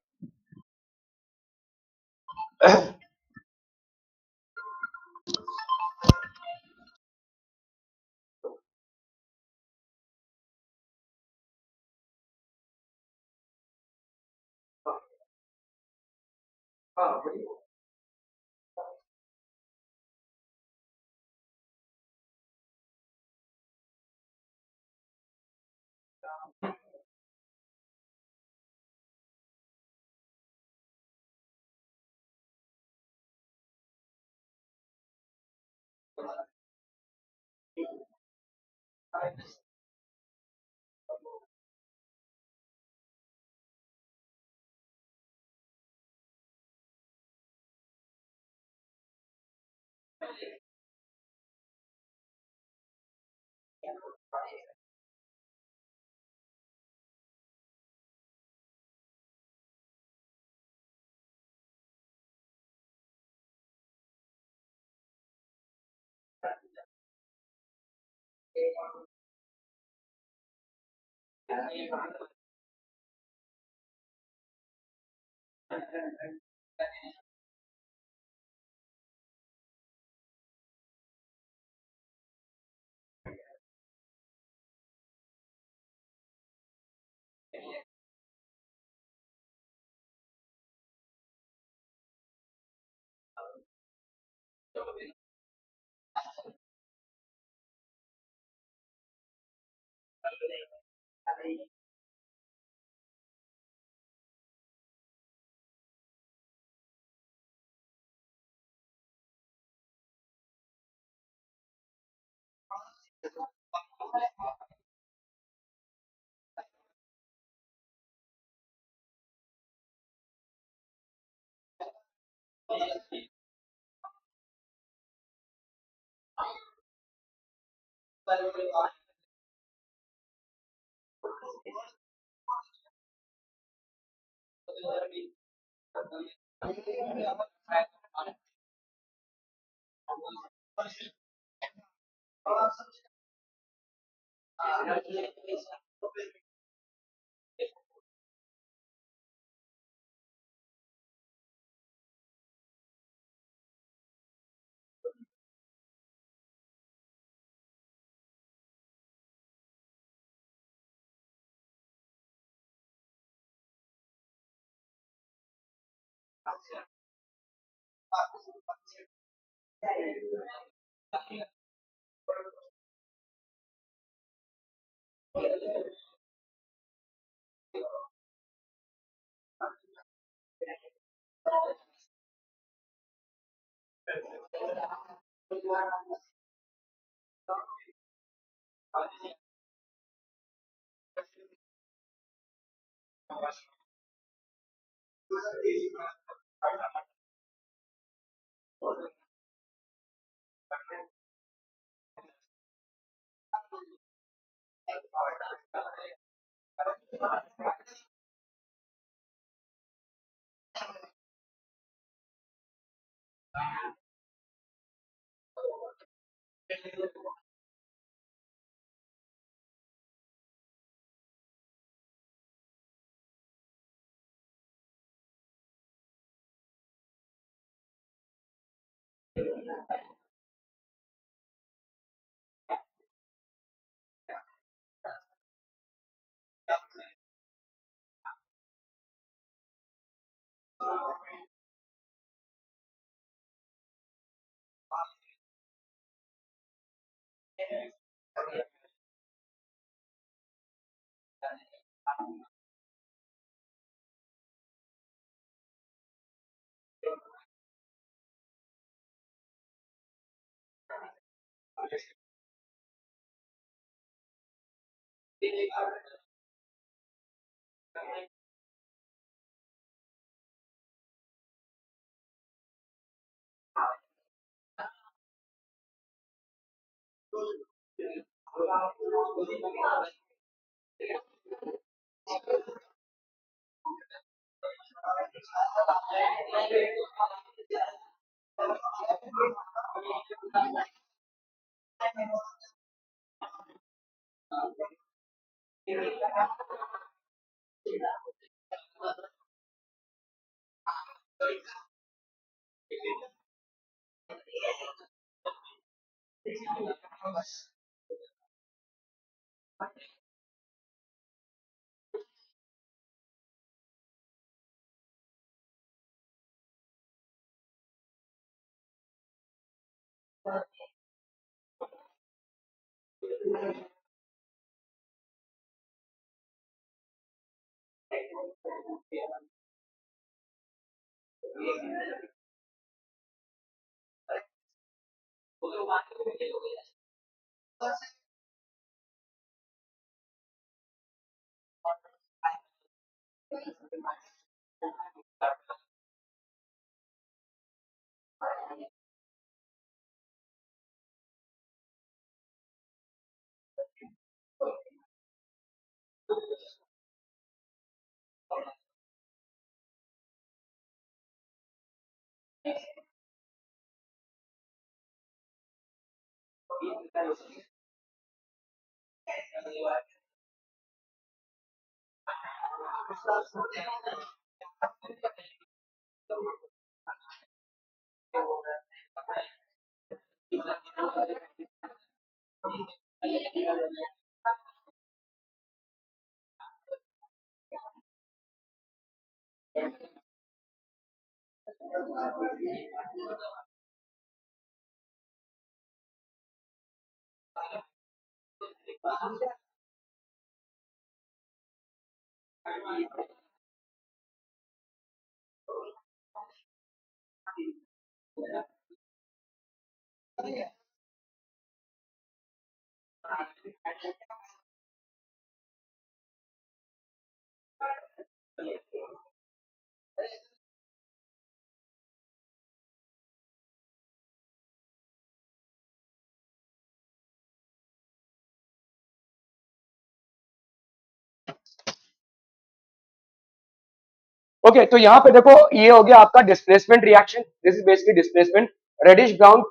Speaker 1: ओके तो यहाँ पे देखो ये हो गया आपका displacement reaction, this is basically displacement, reddish brown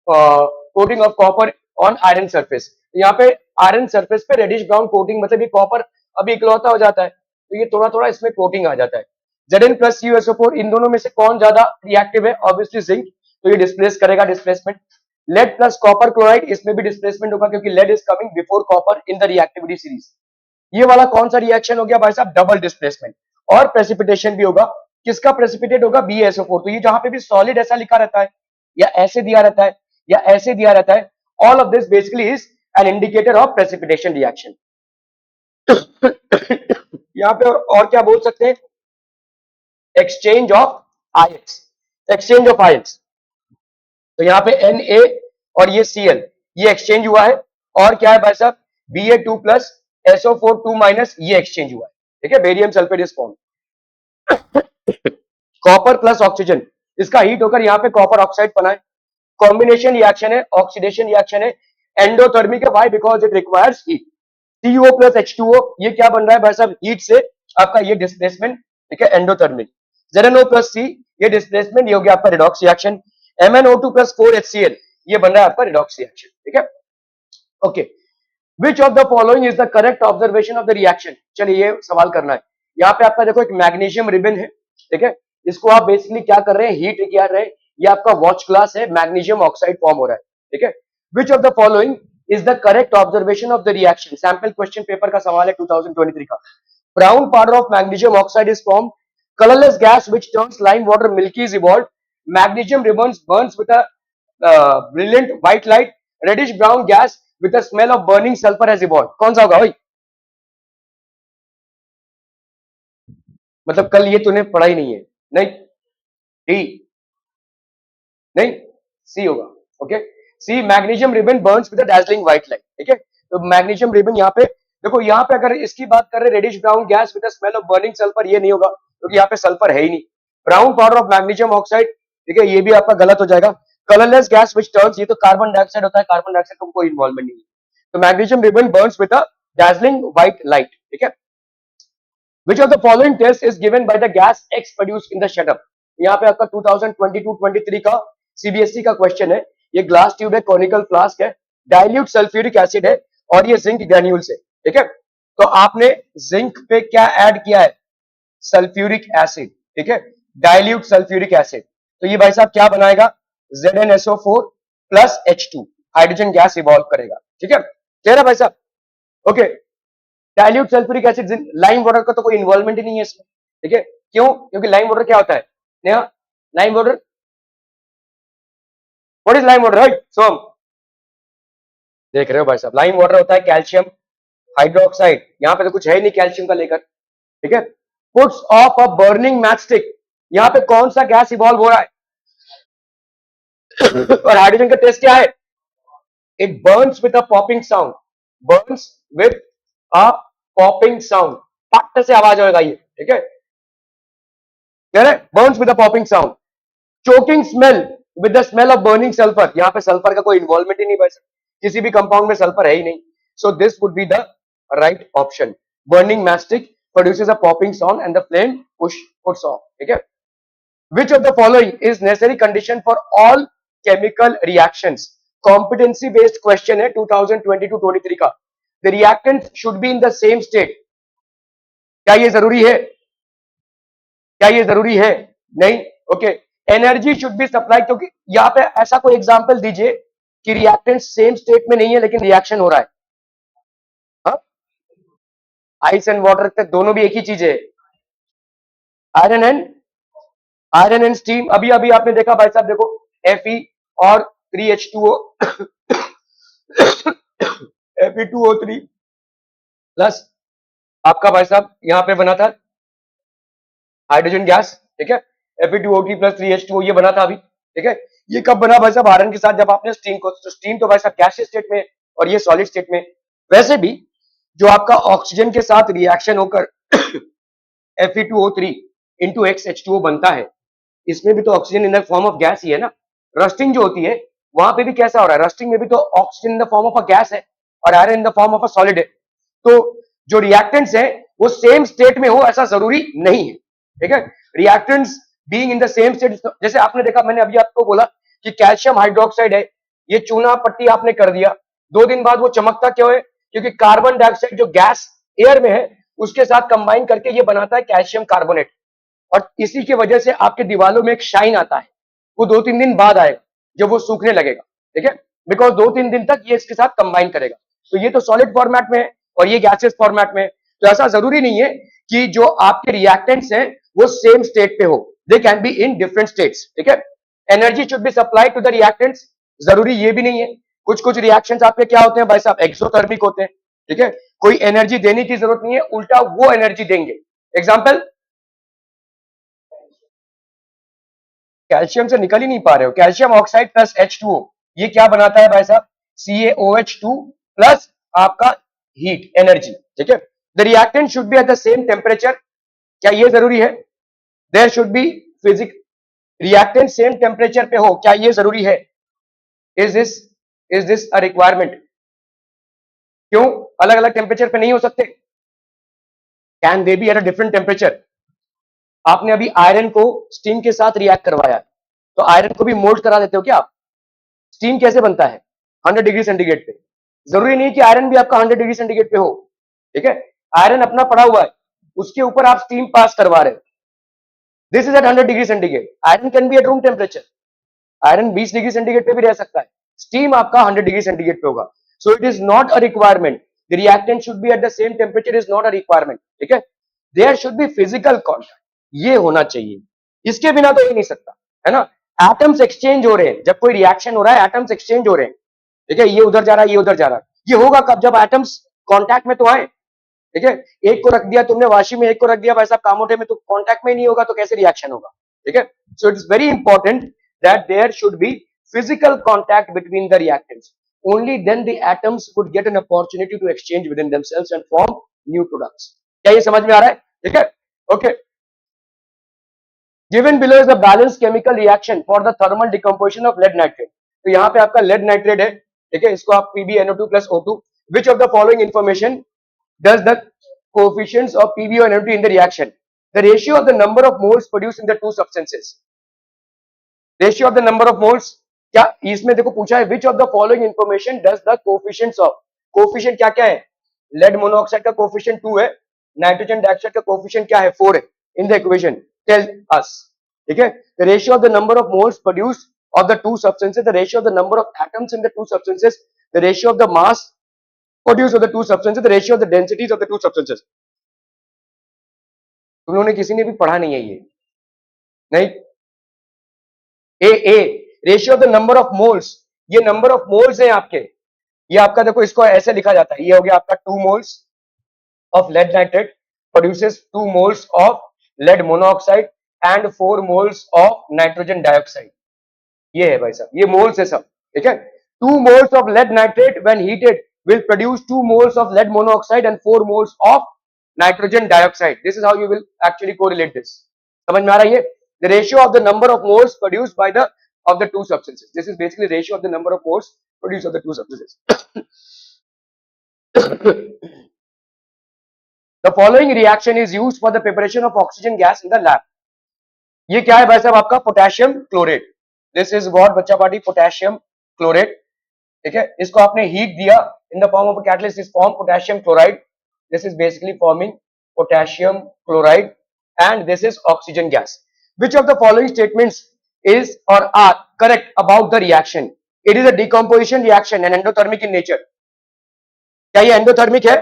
Speaker 1: coating of copper on iron surface. यहाँ पे आयरन सरफेस पे रेडिश ब्राउन कोटिंग, मतलब ये कॉपर अभी इकलौता हो जाता है तो ये थोड़ा थोड़ा इसमें कोटिंग आ जाता है। Zn प्लस CuSO4 इन दोनों में से कौन ज्यादा रिएक्टिव है? ऑब्वियसली जिंक, तो ये डिस्प्लेस करेगा, displacement. Lead plus copper chloride, इसमें भी डिस्प्लेसमेंट होगा क्योंकि lead is coming before copper in the reactivity series. ये वाला कौन सा रिएक्शन हो गया भाई साहब? Double displacement. और प्रेसिपिटेशन भी होगा, किसका प्रेसिपिटेट होगा? BaSO4। तो ये जहां पे भी सॉलिड ऐसा लिखा रहता है या ऐसे दिया रहता है या ऐसे दिया रहता है, all of this basically is an indicator of precipitation reaction. यहाँ पे और क्या बोल सकते हैं? Exchange of ions, exchange of ions. तो यहाँ पे Na और ये Cl, ये एक्सचेंज हुआ है, और क्या है भाई साहब, Ba2 प्लस SO4 2 माइनस, ये एक्सचेंज हुआ है, ठीक है, barium sulphate is form. Copper plus oxygen, इसका हीट होकर यहाँ पे कॉपर ऑक्साइड बना है, कॉम्बिनेशन रिएक्शन है, ऑक्सीडेशन रिएक्शन है, एंडोथर्मिक है, why, because it requires heat. CO plus H2O, ये क्या बन रहा है भाई साहब, हीट से आपका ये डिस्प्लेसमेंट, ठीक है, एंडोथर्मिक। ZnO प्लस C, ये डिस्प्लेसमेंट, ये हो गया आपका redox reaction. MnO2 plus 4HCl, ये बन रहा है आपका रिडॉक्स रिएक्शन, ठीक है, okay. Which of the following is the correct observation of the reaction, चलिए ये सवाल करना है। यहाँ पे आपका देखो एक मैग्नीशियम रिबन है, ठीक है, इसको आप बेसिकली क्या कर रहे हैं, हीट क्या रहे हैं, ये आपका वॉच ग्लास है, मैग्नीशियम ऑक्साइड फॉर्म हो रहा है, ठीक है। Which of the following is the correct observation of the reaction, sample question paper का सवाल है 2023 का। Brown powder of magnesium oxide is form, colorless gas which turns lime water milky is evolved, magnesium ribbons burns with a brilliant white light, reddish brown gas with a smell of burning sulfur has evolved। कौन सा होगा भाई, मतलब कल ये तूने पढ़ा ही नहीं है, नहीं, डी, नहीं, सी होगा, okay. C, magnesium ribbon burns with a dazzling white light, ठीक है, तो मैग्नीशियम रिबन यहाँ पे देखो, यहाँ पे अगर इसकी बात कर रहे reddish brown gas with a smell of burning sulphur, ये नहीं होगा क्योंकि यहाँ पे सल्फर है ही नहीं। Brown powder of magnesium oxide, ठीक है, ये भी आपका गलत हो जाएगा। कलरलेस गैस विच टर्न्स, ये तो कार्बन डाइऑक्साइड होता है, कार्बन डाइऑक्साइड का कोई इन्वॉल्वमेंट नहीं है, तो magnesium ribbon burns with a dazzling white light, ठीक है। Which of the following test is given by the gas X produced in the setup? यहाँ पे आपका 2022-23 का CBSE का क्वेश्चन है, ये ग्लास ट्यूब है, कॉनिकल फ्लास्क है, डाइल्यूट सल्फ्यूरिक एसिड है, और ये जिंक ग्रैन्यूल्स है, ठीक है। तो आपने जिंक पे क्या ऐड किया है, सल्फ्यूरिक एसिड, ठीक है, डाइल्यूट सल्फ्यूरिक एसिड, तो ये भाई साहब क्या बनाएगा, ZnSO4 plus H2, hydrogen gas evolve करेगा, ठीक है, क्लियर है भाई साहब, okay. Dilute sulphuric acid, lime water का तो कोई इन्वॉल्वमेंट ही नहीं है इसमें, ठीक है, क्यों, क्योंकि लाइम वाटर क्या होता है, Neha, lime water, what is lime water, right, so देख रहे हो भाई साहब, लाइम वाटर होता है कैल्शियम हाइड्रोक्साइड, यहाँ पे तो कुछ है ही नहीं कैल्शियम का लेकर, ठीक है। Puts of a burning matchstick, यहाँ पे कौन सा गैस इवॉल्व हो रहा है और हाइड्रोजन का टेस्ट क्या है, it Burns with a popping sound, Burns with a popping sound, पट से आवाज होगा ये, ठीक है, कह रहे Burns with a popping sound. Choking smell with the smell of burning sulphur, यहाँ पे सल्फर का कोई इन्वॉल्वमेंट ही नहीं, वैसे किसी भी कंपाउंड में सल्फर है ही नहीं, so this would be the right option. Burning mastic produces a popping sound and the flame puts off, ठीक है। Which of the following is necessary condition for all chemical reactions? Competency based question है 2022-23 का। The reactants should be in the same state, क्या ये जरूरी है, क्या ये जरूरी है, नहीं, okay. Energy should B supply, क्योंकि यहाँ पे ऐसा कोई एग्जांपल दीजिए कि रिएक्टेंट सेम स्टेट में नहीं है लेकिन रिएक्शन हो रहा है, आइस एंड वाटर तक दोनों भी एक ही चीज है, iron and iron and steam, अभी अभी आपने देखा भाई साहब, देखो Fe और 3H2O Fe2O3 प्लस आपका भाई साहब यहाँ पे बना था हाइड्रोजन गैस, ठीक है, Fe2O3 प्लस 3H2O, ये बना था अभी, ठीक है। ये कब बना भाई साहब, आयरन के साथ जब आपने स्टीम को, तो स्टीम तो भाई साहब गैसियस स्टेट में और ये सॉलिड स्टेट में। वैसे भी जो आपका ऑक्सीजन के साथ रिएक्शन होकर Fe2O3 इंटू XH2O बनता है, इसमें भी तो oxygen in the form of gas ही है ना। रस्टिंग जो होती है वहां पे भी कैसा हो रहा है, रस्टिंग में भी तो oxygen in the form of a gas है और iron in the form of a solid है, तो जो रिएक्टेंट्स है वो सेम स्टेट में हो ऐसा जरूरी नहीं है, ठीक है। Reactants being in the same state, जैसे आपने देखा, मैंने अभी आपको बोला कि कैल्शियम हाइड्रोक्साइड है, ये चूना पट्टी आपने कर दिया, 2 दिन बाद वो चमकता क्यों है, क्योंकि कार्बन डाइऑक्साइड जो गैस एयर में है उसके साथ कंबाइन करके ये बनाता है कैल्शियम कार्बोनेट, और इसी की वजह से आपके दीवालों में एक शाइन आता है, वो 2-3 दिन बाद आएगा जब वो सूखने लगेगा, ठीक है, बिकॉज 2-3 दिन तक ये इसके साथ कंबाइन करेगा। तो ये तो सॉलिड फॉर्मेट में है और ये गैसेस फॉर्मेट में है, तो ऐसा जरूरी नहीं है कि जो आपके रिएक्टेंट्स हैं वो सेम स्टेट पे हो, they can be in different states, ठीक है। Energy should be supplied to the reactants, जरूरी ये भी नहीं है, कुछ कुछ रिएक्शंस आपके क्या होते हैं भाई साहब, एक्सोथर्मिक होते हैं, ठीक है, कोई एनर्जी देने की जरूरत नहीं है, उल्टा वो एनर्जी देंगे। एग्जाम्पल, कैल्शियम से निकल ही नहीं पा रहे हो, कैल्शियम ऑक्साइड प्लस H2O, ये क्या बनाता है भाई साहब, CaOH2 प्लस आपका हीट एनर्जी, ठीक है। The reactant should be at the same temperature, क्या ये जरूरी है? There should be physic reactant same temperature पे हो, क्या ये जरूरी है? Is this a requirement? क्यों अलग अलग टेम्परेचर पे नहीं हो सकते? Can they be at a different temperature? आपने अभी आयरन को स्टीम के साथ रिएक्ट करवाया, तो आयरन को भी मोल्ड करा देते हो क्या आप? स्टीम कैसे बनता है? 100 डिग्री सेंटीग्रेड पे। जरूरी नहीं कि आयरन भी आपका 100 डिग्री सेंटीग्रेड पे हो, ठीक है। आयरन अपना पड़ा हुआ है, उसके ऊपर आप स्टीम पास करवा रहे हो, this is at 100 degree centigrade. Iron can be at room temperature, iron 20 degree centigrade पे भी रह सकता है, स्टीम आपका 100 डिग्री सेंटीग्रेड पे होगा। So it is not a requirement, the reactant should be at the same temperature is not a requirement, ठीक है। There should be physical contact, ये होना चाहिए, इसके बिना तो हो नहीं सकता, है ना। एटम्स एक्सचेंज हो रहे हैं, जब कोई रिएक्शन हो रहा है एटम्स एक्सचेंज हो रहे हैं, ठीक है, ये उधर जा रहा है ये उधर जा रहा है, ये होगा कब? जब एटम्स कांटेक्ट में तो आए, ठीक है। एक को रख दिया तुमने वाशी में, एक को रख दिया भाई साहब कामोठे में, तो कांटेक्ट में नहीं होगा तो कैसे रिएक्शन होगा, ठीक है। So it is very important that there should be physical contact between the reactants, only then the atoms would get an opportunity to exchange within themselves and form new products. क्या ये समझ में आ रहा है? ठीक है, okay. Given below is the balanced chemical reaction for the thermal decomposition of lead nitrate. तो यहाँ पे आपका lead nitrate है, ठीक है, इसको आप PbNO2 plus O2. Which of the following information does the coefficients of PbO and NO2 in the reaction? The ratio of the number of moles produced in the two substances. Ratio of the number of moles, क्या इसमें देखो पूछा है which of the following information does the coefficients of, coefficient क्या क्या है? lead monoxide का coefficient 2 है, नाइट्रोजन डाइऑक्साइड का कोफिशिएंट क्या है? 4 है in the equation, tell us, ठीक है। The ratio of the number of moles produced of the two substances, the ratio of the number of atoms in the two substances, the ratio of the mass produced of the two substances, the ratio of the densities of the two substances. तुम लोगों ने किसी ने भी पढ़ा नहीं है ये, नहीं। ए ratio of the number of moles, ये नंबर ऑफ मोल्स है आपके, ये आपका देखो इसको ऐसे लिखा जाता है, ये हो गया आपका 2 moles of lead nitrate produces 2 moles of lead monoxide and 4 moles of nitrogen dioxide. ये है भाई साहब, ये मोल्स है सब, ठीक है। 2 moles of lead nitrate when heated will produce 2 moles of lead monoxide and 4 moles of nitrogen dioxide. This is how you will actually correlate this. समझ में आ रहा है ये? The ratio of the number of moles produced by the of the two substances. This is basically ratio of the number of moles produced of the two substances. The following reaction is used for the preparation of oxygen gas in the lab. ये क्या है भाई साहब? आपका potassium chlorate. This is what बच्चा party? Potassium chlorate, ठीक है। इसको आपने हीट दिया इन the form of a catalyst, is form potassium chloride. This is basically forming potassium chloride and this is oxygen gas. Which of the following statements is or are correct about the reaction? It is a decomposition reaction and endothermic in nature. क्या ये endothermic है?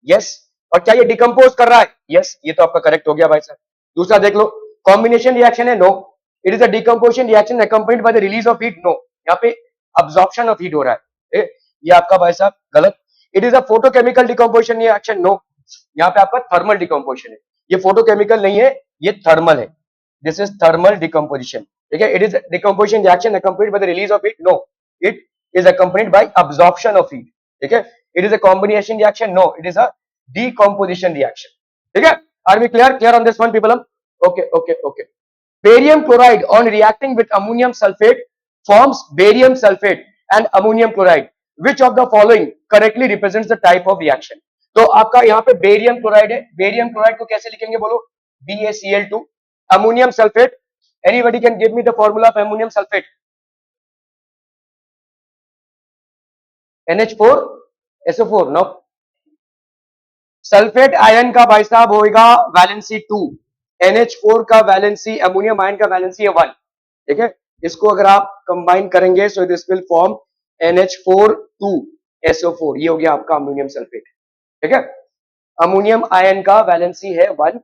Speaker 1: Yes. और क्या ये decompose कर रहा है? Yes. ये तो आपका करेक्ट हो गया भाई साहब। दूसरा देख लो, कॉम्बिनेशन रिएक्शन है? No. It is a decomposition reaction accompanied by the release of heat? No. यहाँ पे अब्जॉर्प्शन ऑफ हीट हो रहा है, ये आपका भाई साहब गलत। It is a photochemical decomposition reaction? No. यहाँ पे आपका थर्मल डिकम्पोजिशन है, ये फोटोकेमिकल नहीं है, ये थर्मल है। दिस इज थर्मल डिकम्पोजिशन, ठीक है। It is decomposition reaction accompanied by the release of heat? No, it is accompanied by absorption of heat, ठीक है। It is a combination reaction? No, it is a decomposition reaction. ठीक है? Are we clear? Clear on this one, people? Okay. Barium chloride on reacting with ammonium sulfate forms barium sulfate and ammonium chloride. Which of the following correctly represents the type of reaction? तो आपका यहाँ पे barium chloride है, barium chloride को कैसे लिखेंगे बोलो? BaCl2. Ammonium sulphate, anybody can give me the formula of ammonium sulfate? NH4SO4. No. Sulphate ion का भाई साहब होगा वैलेंसी 2, NH4 का वैलेंसी, अमोनियम आयन का वैलेंसी है 1, ठीक है। इसको अगर आप कंबाइन करेंगे सो this will form NH4 2SO4, ये हो गया आपका अमोनियम सल्फेट, ठीक है। अमोनियम आयन का वैलेंसी है 1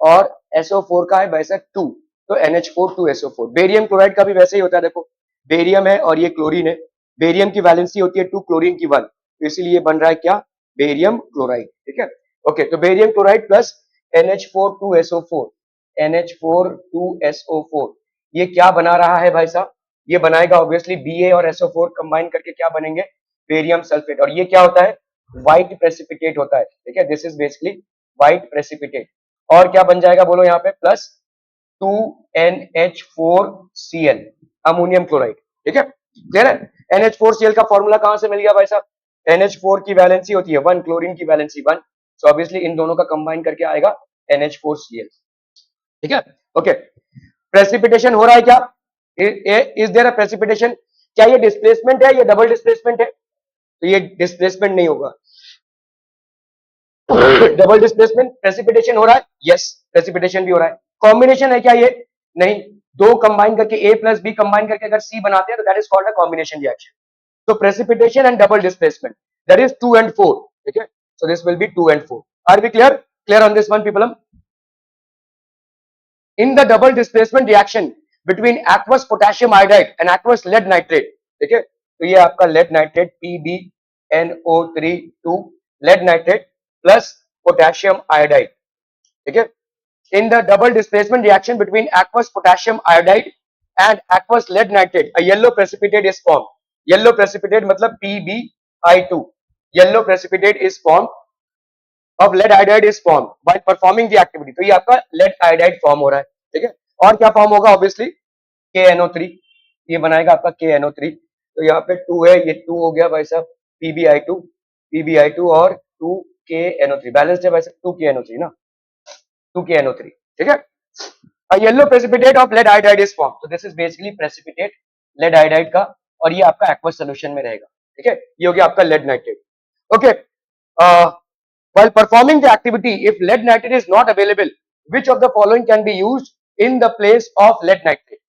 Speaker 1: और SO4 का है वैसे 2, तो NH4 2SO4। बेरियम क्लोराइड का भी वैसे ही होता है, देखो बेरियम है और ये क्लोरीन है, बेरियम की वैलेंसी होती है 2, क्लोरीन की 1, तो इसीलिए बन रहा है क्या? बेरियम क्लोराइड, ठीक है। ओके, तो barium chloride plus NH4 2SO4, NH4 2SO4, ये क्या बना रहा है भाई साहब? ये बनाएगा ऑब्वियसली Ba और SO4 कंबाइन करके क्या बनेंगे, बेरियम सल्फेट। और ये क्या होता है, व्हाइट प्रेसिपिटेट होता है, ठीक है, this is basically white precipitate. और क्या बन जाएगा बोलो यहाँ पे, प्लस 2NH4Cl, अमोनियम क्लोराइड, ठीक है, क्लियर है। NH4Cl का फॉर्मूला कहां से मिल गया भाई साहब, NH4 की वैलेंसी होती है 1, क्लोरीन की वैलेंसी 1, सो ऑब्वियसली इन दोनों का कंबाइन करके आएगा NH4Cl, ठीक है। ओके, प्रेसिपिटेशन हो रहा है क्या, इज देयर अ प्रेसिपिटेशन, क्या ये डिस्प्लेसमेंट है, ये डबल डिस्प्लेसमेंट है, तो ये डिस्प्लेसमेंट नहीं होगा, डबल डिस्प्लेसमेंट, प्रेसिपिटेशन हो रहा है, यस प्रेसिपिटेशन भी हो रहा है। कॉम्बिनेशन है क्या ये, नहीं, दो कंबाइन करके A प्लस बी कंबाइन करके अगर C बनाते हैं तो that is called a combination reaction. तो precipitation and double displacement, that is 2 and 4, ठीक है, so this will be 2 and 4। Are we clear, clear on this one people. In the double displacement reaction between aqueous potassium iodide and aqueous lead nitrate, ठीक है, तो ये आपका lead nitrate PbNO3 2 lead nitrate plus potassium iodide, ठीक है। In the double displacement reaction between aqueous potassium iodide and aqueous lead nitrate, a yellow precipitate is formed. Yellow precipitate मतलब PbI2, yellow precipitate is formed of lead iodide is formed by performing the activity। तो ये आपका lead iodide form हो रहा है, ठीक है। और क्या फॉर्म होगा, ऑब्वियसली KNO3, ये बनाएगा आपका KNO3। तो यहाँ पे 2 है, ये 2 हो गया भाई साहब PbI2 और 2KNO3, बैलेंस्ड है भाई साहब 2KNO3 ना, 2KNO3, ठीक है। A yellow precipitate of lead iodide is formed, so this is basically precipitate lead iodide का, और ये आपका aqueous solution में रहेगा, ठीक है, ये हो गया आपका lead nitrate। Okay, while performing the activity, if lead nitrate is not available, which of the following can be used in the place of lead nitrate?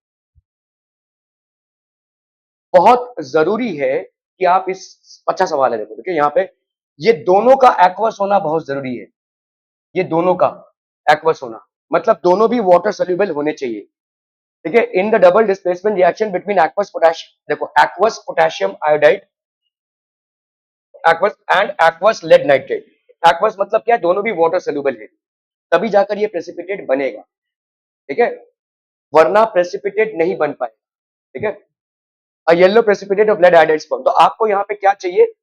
Speaker 1: बहुत जरूरी है कि आप इस, अच्छा सवाल है, देखो देखिए यहाँ पे, ये दोनों का एक्वस होना बहुत जरूरी है, ये दोनों का एक्वस होना, मतलब दोनों भी वाटर सोल्यूबल होने चाहिए, ठीक है। In the double displacement reaction between aqueous potassium, देखो aqueous potassium iodide, aqueous and aqueous lead nitrate, aqueous मतलब क्या है, दोनों भी वाटर सोल्यूबल है, तभी जाकर ये प्रेसिपिटेट बनेगा, ठीक है, वरना प्रेसिपिटेट नहीं बन पाएगा, ठीक है। A yellow precipitate of lead iodide form, तो आपको यहाँ पे क्या चाहिए,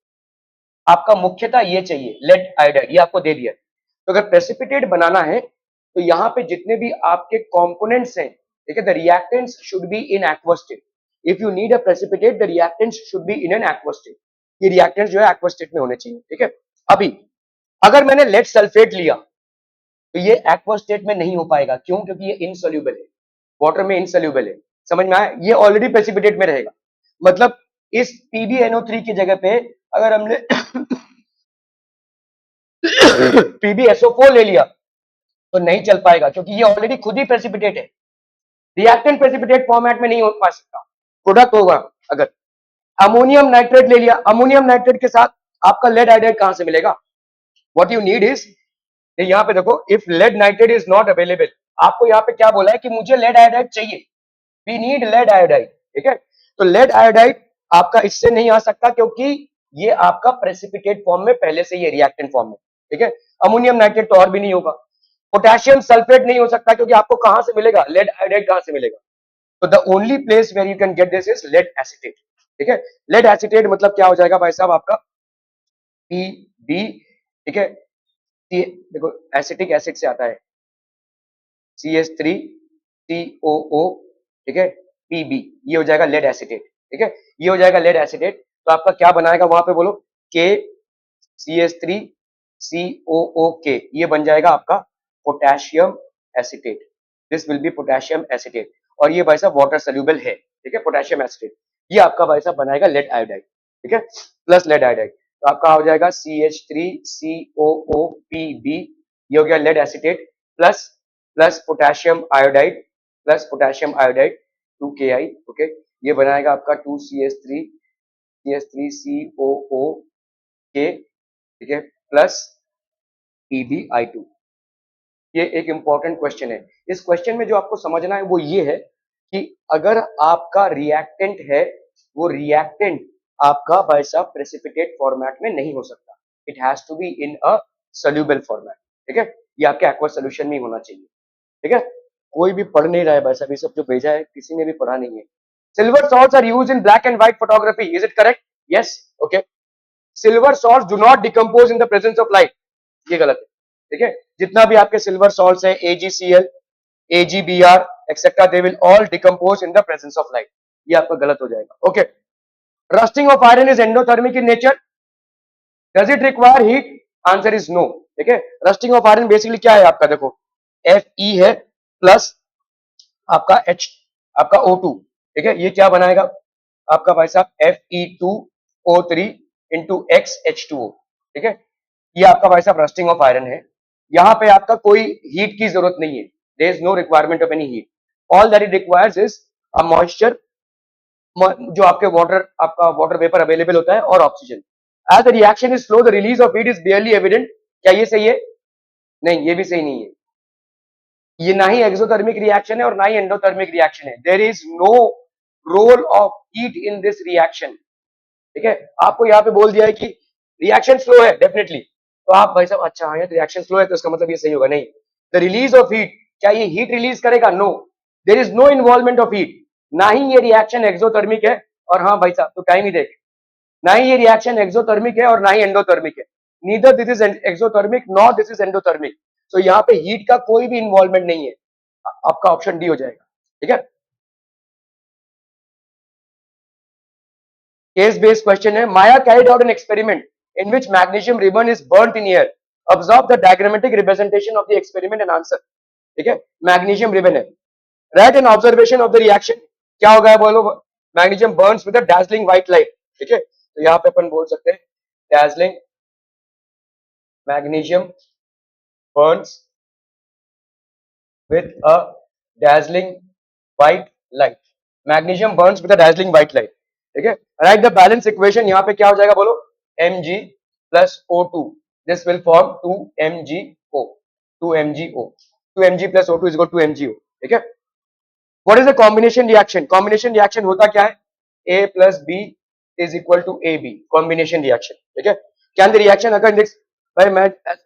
Speaker 1: आपका मुख्यतः ये चाहिए लेड आयोडाइड, ये आपको दे दिया। तो अगर प्रेसिपिटेट बनाना है तो यहाँ पे जितने भी आपके कंपोनेंट्स हैं, ठीक है, the reactants should be in aqueous state. If you need a precipitate, the reactants should be in an aqueous state, ये रिएक्टेंट्स जो है एक्वस स्टेट में होने चाहिए, ठीक है। अभी अगर मैंने लेड सल्फेट लिया तो ये एक्वस स्टेट में नहीं हो पाएगा, क्यों, क्योंकि ये इनसोल्यूबल है, वाटर में इनसोल्यूबल है, समझ में आया, ये ऑलरेडी प्रेसिपिटेट में रहेगा। मतलब इस PbNO3 की जगह पे अगर हमने PbSO4 ले लिया तो नहीं चल पाएगा, क्योंकि ये ऑलरेडी खुद ही प्रेसिपिटेट है, रिएक्टेंट प्रेसिपिटेट फॉर्मेट में नहीं हो पा सकता, प्रोडक्ट होगा। अगर अमोनियम नाइट्रेट ले लिया, अमोनियम नाइट्रेट के साथ आपका लेड आयोडाइड कहां से मिलेगा, व्हाट यू नीड इज, यहाँ पे देखो, if lead nitrate is not available, आपको यहाँ पे क्या बोला है कि मुझे लेड आयोडाइड चाहिए, वी नीड लेड आयोडाइड, ठीक है। तो लेड आयोडाइड आपका इससे नहीं आ सकता, क्योंकि ये आपका प्रेसिपिटेट फॉर्म में पहले से, ये रिएक्टेंट फॉर्म में, ठीक है। अमोनियम नाइट्रेट तो और भी नहीं होगा, पोटेशियम सल्फेट नहीं हो सकता, क्योंकि आपको कहां से मिलेगा, लेड आयोडाइड कहां से मिलेगा। तो the only place where you can get this is lead acetate, ठीक है। लेड एसिटेट मतलब क्या हो जाएगा भाई साहब, आपका Pb, ठीक है, देखो एसिटिक एसिड से आता है CH3COO, ठीक है, Pb, ये हो जाएगा लेड एसिटेट, ठीक है, ये हो जाएगा लेड एसिटेट। तो आपका क्या बनाएगा वहां पे बोलो, KCH3COOK, ये बन जाएगा आपका potassium acetate, this will B potassium acetate, और ये भाई साहब वाटर सोल्यूबल है, ठीक है, पोटेशियम एसिटेट, ये आपका भाई साहब बनाएगा लेड आयोडाइड, ठीक है, प्लस लेड आयोडाइड। तो आपका हो जाएगा CH3COOPb, ये हो गया lead acetate, plus plus potassium iodide, plus potassium iodide 2Ki, okay, ये बनाएगा आपका 2CH3COOK, ठीक है, प्लस PbI2। ये एक इंपॉर्टेंट क्वेश्चन है, इस क्वेश्चन में जो आपको समझना है वो ये है कि अगर आपका रिएक्टेंट है, वो रिएक्टेंट आपका भाई साहब प्रेसिपिटेट फॉर्मेट में नहीं हो सकता, it has to be in a soluble format, ठीक है, ये आपके एक्वस सोल्यूशन में ही होना चाहिए, ठीक है। कोई भी पढ़ नहीं रहा है भाई साहब, ये सब जो भेजा है किसी ने भी पढ़ा नहीं है, Silver salts are used in black and white photography. Is it correct? Yes. Okay. Silver salts do not decompose in the presence of light. ये गलत है. ठीक है. जितना भी आपके silver salts है, AgCl, AgBr, etc. they will all decompose in the presence of light. ये आपका गलत हो जाएगा. Okay. Rusting of iron is endothermic in nature. Does it require heat? Answer is no. ठीक है. Rusting of iron basically क्या है आपका, देखो Fe है प्लस आपका H, आपका O2. ठीक है. ये क्या बनाएगा आपका भाई साहब Fe2O3 इंटू XH2O. ठीक है. ये आपका भाई साहब रस्टिंग ऑफ आयरन है. यहाँ पे आपका कोई हीट की जरूरत नहीं है. There is no requirement of any heat. All that it requires is a moisture, जो आपके वाटर, आपका वाटर वेपर अवेलेबल होता है, और oxygen. As the reaction is slow the release of heat is barely evident. क्या ये सही है? नहीं, ये भी सही नहीं है. ये ना ही एक्सोथर्मिक रिएक्शन है और ना ही एंडोथर्मिक रिएक्शन है. There is no role of heat in this reaction. ठीक है. आपको यहाँ पे बोल दिया है कि रिएक्शन स्लो है, डेफिनेटली. तो आप भाई साहब अच्छा है, रिएक्शन स्लो है तो इसका मतलब ये सही होगा. नहीं. द रिलीज ऑफ हीट, क्या ये हीट रिलीज करेगा? No. There is no involvement of heat. ना ही ये रिएक्शन एक्सोथर्मिक है, और हाँ भाई साहब तो टाइम ही देख, ना ही ये रिएक्शन एक्सोथर्मिक है और ना ही एंडोथर्मिक है. Neither this is exothermic nor this is endothermic. तो यहाँ पे हीट का कोई भी इन्वॉल्वमेंट नहीं है. आपका ऑप्शन डी हो जाएगा. ठीक है. Case based question है. Maya carried out an experiment in which magnesium ribbon is burnt in air. Observe the diagrammatic representation of the experiment and answer. ठीक है. मैग्नीशियम रिबन है. Write an observation of the reaction. क्या होगा है बोलो. Magnesium burns with a dazzling white light. ठीक है. तो यहाँ पे अपन बोल सकते हैं dazzling magnesium burns with a dazzling white light. Magnesium burns with a dazzling white light. ठीक है. Right the balance equation. यहाँ पे क्या हो जाएगा बोलो. Mg plus O2. This will form 2MgO. 2MgO. 2Mg plus O2 is equal to MgO. ठीक है. What is the combination reaction? Combination reaction होता क्या है? A plus B is equal to AB. Combination reaction. ठीक है. Can the reaction occur in this? भाई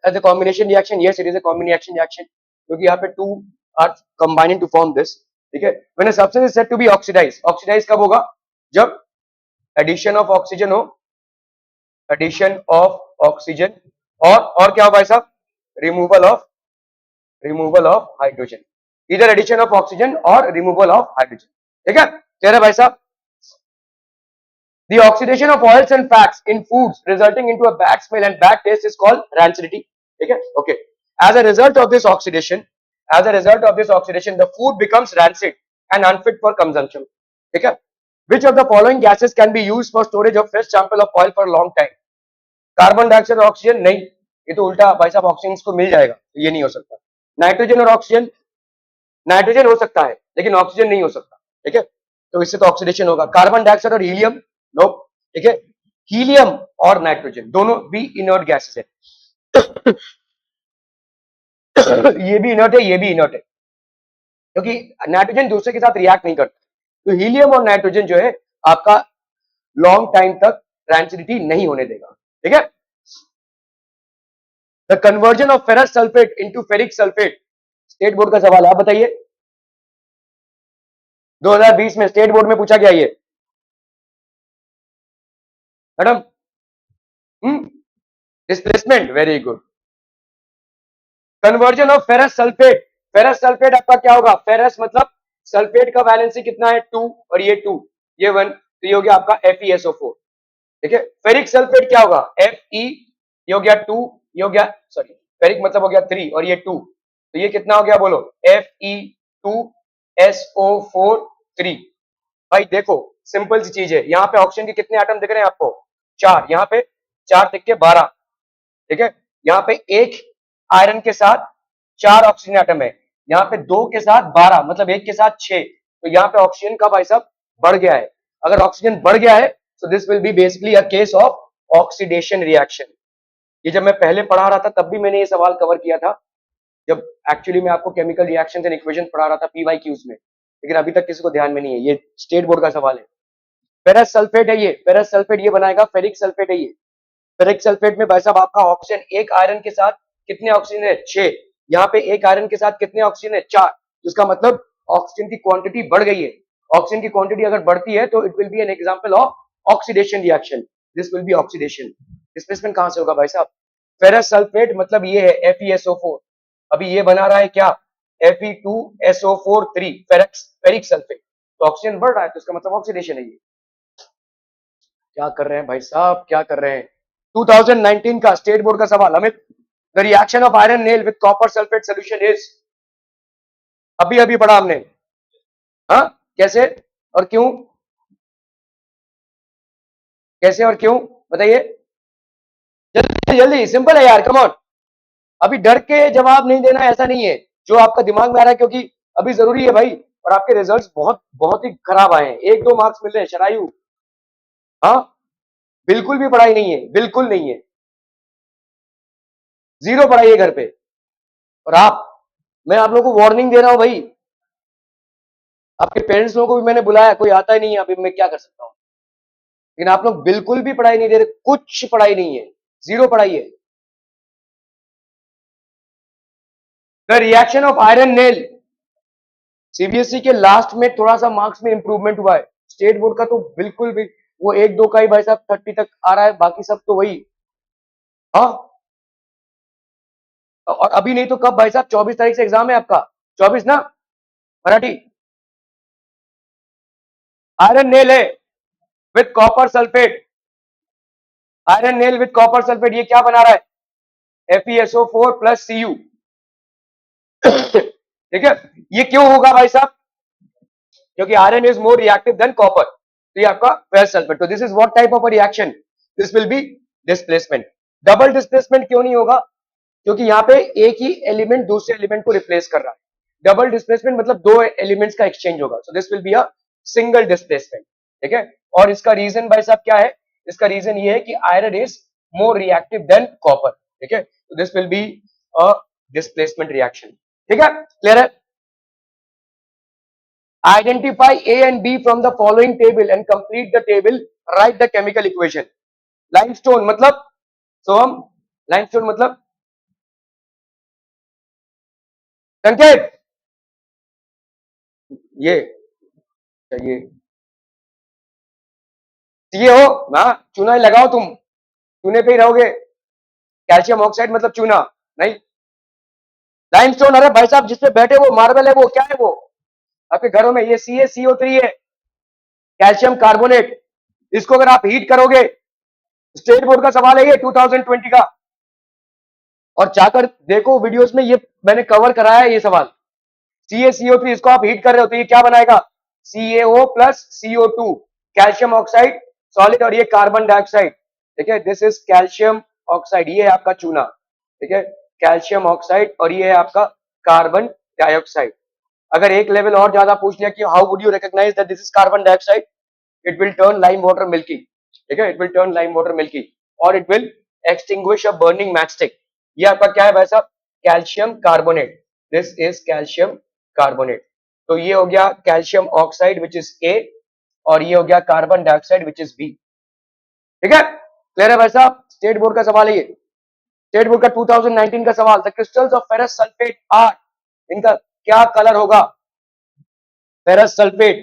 Speaker 1: as a combination reaction? Yes, it is a combination reaction. क्योंकि यहाँ पे two are combining to form this. ठीक है. When a substance is said to be oxidized. Oxidized कब होगा? जब addition of oxygen हो, एडिशन ऑफ ऑक्सीजन, और क्या हो भाई साहब? Removal of hydrogen. इधर एडिशन ऑफ ऑक्सीजन और रिमूवल ऑफ हाइड्रोजन. ठीक है. कह रहे भाई साहब the oxidation of oils and fats in foods resulting into a bad smell and bad taste is called rancidity. ठीक है. Okay. As a result of this oxidation, the food becomes rancid and unfit for consumption. ठीक है. Which of the following gases can be used for storage of fresh sample of oil for a long time? Carbon dioxide और oxygen नहीं. ये तो उल्टा भाई साहब, oxygen को मिल जाएगा, तो ये नहीं हो सकता. नाइट्रोजन और ऑक्सीजन, नाइट्रोजन हो सकता है लेकिन ऑक्सीजन नहीं हो सकता. ठीक है. तो इससे तो ऑक्सीडेशन होगा. कार्बन डाइऑक्साइड और हीलियम, नो. ठीक है. हीलियम और नाइट्रोजन दोनों भी इनर्ट गैसेस है. ये भी इनर्ट है, ये भी इनर्ट है, क्योंकि नाइट्रोजन दूसरे के साथ रिएक्ट नहीं करता. तो हीलियम और नाइट्रोजन जो है आपका लॉन्ग टाइम तक रैंसिडिटी नहीं होने देगा. ठीक है. The conversion of ferrous sulphate into ferric sulphate. State board का सवाल है, आप बताइए. 2020 में स्टेट बोर्ड में पूछा गया ये madam. Displacement, very good. Conversion of ferrous sulphate. Ferrous sulphate आपका क्या होगा? फेरस मतलब सल्फेट का वैलेंसी कितना है? 2, और ये 2, ये 1, तो ये हो गया आपका FeSO4. ठीक है. फेरिक सल्फेट क्या होगा? Fe, ये हो गया 2, ये हो गया, सॉरी, फेरिक मतलब हो गया 3 और ये 2, तो ये कितना हो गया बोलो? Fe2SO4 3. भाई देखो सिंपल सी चीज है. यहाँ पे ऑक्सीजन के कितने एटम दिख रहे हैं आपको? 4. यहाँ पे 4 तिक्के 12. ठीक है. यहाँ पे एक आयरन के साथ 4 ऑक्सीजन एटम है. यहाँ पे 2 के साथ 12, मतलब 1 के साथ 6. तो यहाँ पे ऑक्सीजन का भाई साहब बढ़ गया है. अगर ऑक्सीजन बढ़ गया है so this will be basically a case of oxidation reaction. ये जब मैं पहले पढ़ा रहा था तब भी मैंने ये सवाल कवर किया था, जब एक्चुअली मैं आपको केमिकल रिएक्शंस एंड इक्वेशन पढ़ा रहा था PYQs में, लेकिन अभी तक किसी को ध्यान में नहीं है. ये स्टेट बोर्ड का सवाल है. फेरस सल्फेट है ये, फेरस सल्फेट ये बनाएगा. फेरिक सल्फेट है ये. फेरिक सल्फेट में भाई साहब आपका ऑक्सीजन, एक आयरन के साथ कितने ऑक्सीजन है? 6. यहाँ पे एक आयरन के साथ कितने ऑक्सीजन है? 4. इसका मतलब ऑक्सीजन की क्वांटिटी बढ़ गई है. ऑक्सीजन की क्वांटिटी अगर बढ़ती है तो it will B N example of oxidation reaction, this will B oxidation. Displacement कहां से होगा भाई साहब? फेरस सल्फेट मतलब ये है FeSO4, अभी ये बना रहा है क्या? Fe2SO4 3 फेरिक सल्फेट, तो ऑक्सीजन बढ़ रहा है तो इसका मतलब ऑक्सीडेशन है ये। क्या कर रहे हैं भाई साहब, क्या कर रहे हैं? 2019 का स्टेट बोर्ड का सवाल Amit, the reaction of iron nail with copper sulphate solution is, अभी अभी पढ़ा हमने, हाँ कैसे और क्यों, कैसे और क्यों बताइए जल्दी जल्दी, सिंपल है यार, कम ऑन। अभी डर के जवाब नहीं देना, ऐसा नहीं है, जो आपका दिमाग में आ रहा है, क्योंकि अभी जरूरी है भाई, और आपके रिजल्ट्स बहुत बहुत ही खराब आए हैं, 1-2 मार्क्स मिल रहे हैं शरायु। हाँ बिल्कुल भी पढ़ाई नहीं है, बिल्कुल नहीं है, जीरो पढ़ाई है घर पे। और आप, मैं आप लोगों को वार्निंग दे रहा हूं भाई, आपके पेरेंट्स लोगों को भी मैंने बुलाया, कोई आता ही नहीं है, अभी मैं क्या कर सकता हूं, लेकिन आप लोग बिल्कुल भी पढ़ाई नहीं दे रहे, कुछ पढ़ाई नहीं है, जीरो पढ़ाई है। The reaction of iron nail, CBSE के लास्ट में थोड़ा सा मार्क्स में इंप्रूवमेंट हुआ है, स्टेट बोर्ड का तो बिल्कुल भी, वो 1-2 का ही भाई साहब 30 तक आ रहा है, बाकी सब तो वही। हाँ और अभी नहीं तो कब भाई साहब, 24 तारीख से एग्जाम है आपका, 24 ना, मराठी। आयरन नेल है with copper sulphate, iron nail with copper sulphate, ये क्या बना रहा है? FeSO4 plus Cu। ठीक है, ये क्यों होगा भाई साहब? क्योंकि iron is more reactive than copper, तो ये आपका फेरस सल्फेट, तो this is what type of a reaction, this will B displacement. Double displacement क्यों नहीं होगा? क्योंकि यहाँ पे एक ही एलिमेंट दूसरे एलिमेंट को रिप्लेस कर रहा है, डबल डिस्प्लेसमेंट मतलब दो एलिमेंट्स का एक्सचेंज होगा, सो this will be a single displacement. ठीक है, और इसका रीजन भाई साहब क्या है? इसका रीजन ये है कि iron is more reactive than copper. ठीक है, तो this will be a displacement reaction. ठीक है, क्लियर है? Identify A and B from the following table and complete the table. Write the chemical equation. Limestone मतलब, so हम limestone मतलब संकेत, ये ये ये हो ना, चूना ही लगाओ तुम, चूने पे ही रहोगे, कैल्शियम ऑक्साइड मतलब चूना नहीं, लाइमस्टोन। अरे भाई साहब जिसपे बैठे वो मार्बल है, वो क्या है वो आपके घरों में? ये CaCO3 है, कैल्शियम कार्बोनेट। इसको अगर आप हीट करोगे, स्टेट बोर्ड का सवाल है ये 2020 का, और जाकर देखो वीडियोस में, ये मैंने कवर कराया है ये सवाल। CaCO3 इसको आप हीट कर रहे हो तो ये क्या बनाएगा? CaO plus CO2, calcium oxide solid, और ये कार्बन डाइऑक्साइड। ठीक है, दिस इज कैल्शियम ऑक्साइड, ये है आपका चूना। ठीक है, कैल्शियम ऑक्साइड, और ये है आपका कार्बन डाइऑक्साइड। अगर एक लेवल और ज्यादा पूछ लिया कि how would you recognise that this is carbon dioxide, it will turn lime water milky. ठीक है, it will turn lime water milky, और it will extinguish a burning matchstick. ये आपका क्या है भाई साहब? Calcium carbonate, this is calcium carbonate. तो ये हो गया calcium oxide which is A, और ये हो गया carbon dioxide which is B। ठीक है, क्लियर है भाई साहब? स्टेट बोर्ड का सवाल है ये, स्टेट बोर्ड का 2019 का सवाल। The crystals of ferrous sulphate are, इनका क्या कलर होगा? फेरस सल्फेट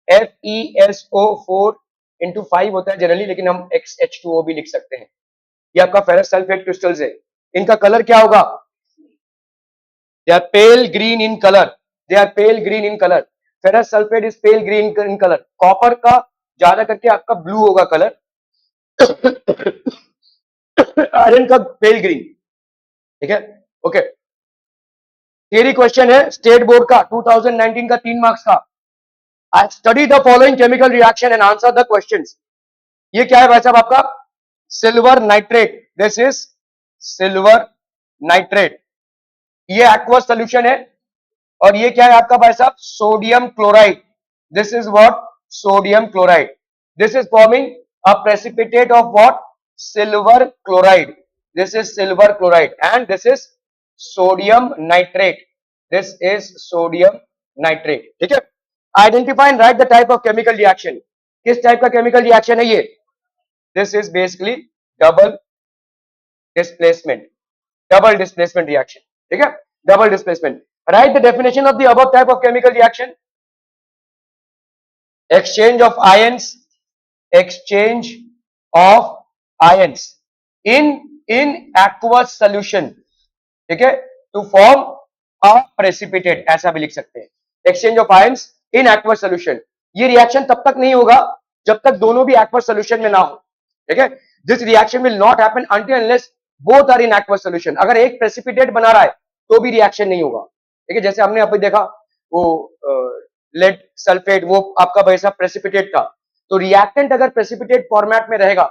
Speaker 1: FeSO4 × 5 होता है जनरली, लेकिन हम XH2O भी लिख सकते हैं। ये आपका फेरस सल्फेट क्रिस्टल्स है, इनका कलर क्या होगा? They are pale green in colour, they are pale green in colour. Ferrous sulphate is pale green in colour, copper का ज्यादा करके आपका ब्लू होगा कलर, आयरन का पेल ग्रीन। ठीक है, ओके। थियरी क्वेश्चन है स्टेट बोर्ड का 2019 का 3 मार्क्स का। I study the following chemical reaction and answer the questions. ये क्या है भाई साहब आपका? Silver nitrate, this is silver nitrate, ये एक्वस सोल्यूशन है। और ये क्या है आपका भाई साहब? Sodium chloride, this is what? Sodium chloride. This is forming a precipitate of what? Silver chloride, this is silver chloride, and this is sodium nitrate, this is sodium nitrate. ठीक है, identify and right the type of chemical reaction. किस type का chemical reaction है ये? This is basically double displacement, double displacement reaction. ठीक है, double displacement. Write the definition of the above type of chemical reaction. exchange of ions, exchange of ions in aqueous solution, ठीक है, to form a precipitate, ऐसा भी लिख सकते हैं, exchange of ions in aqueous solution। ये reaction तब तक नहीं होगा जब तक दोनों भी aqueous solution में ना हो, ठीक है। this reaction will not happen until unless both are in aqueous solution। अगर एक precipitate बना रहा है तो भी रिएक्शन नहीं होगा, ठीक है। जैसे हमने अभी देखा वो लेड सल्फेट, वो आपका भाई साहब प्रेसिपिटेट था, तो रिएक्टेंट अगर प्रेसिपिटेट फॉर्मेट में रहेगा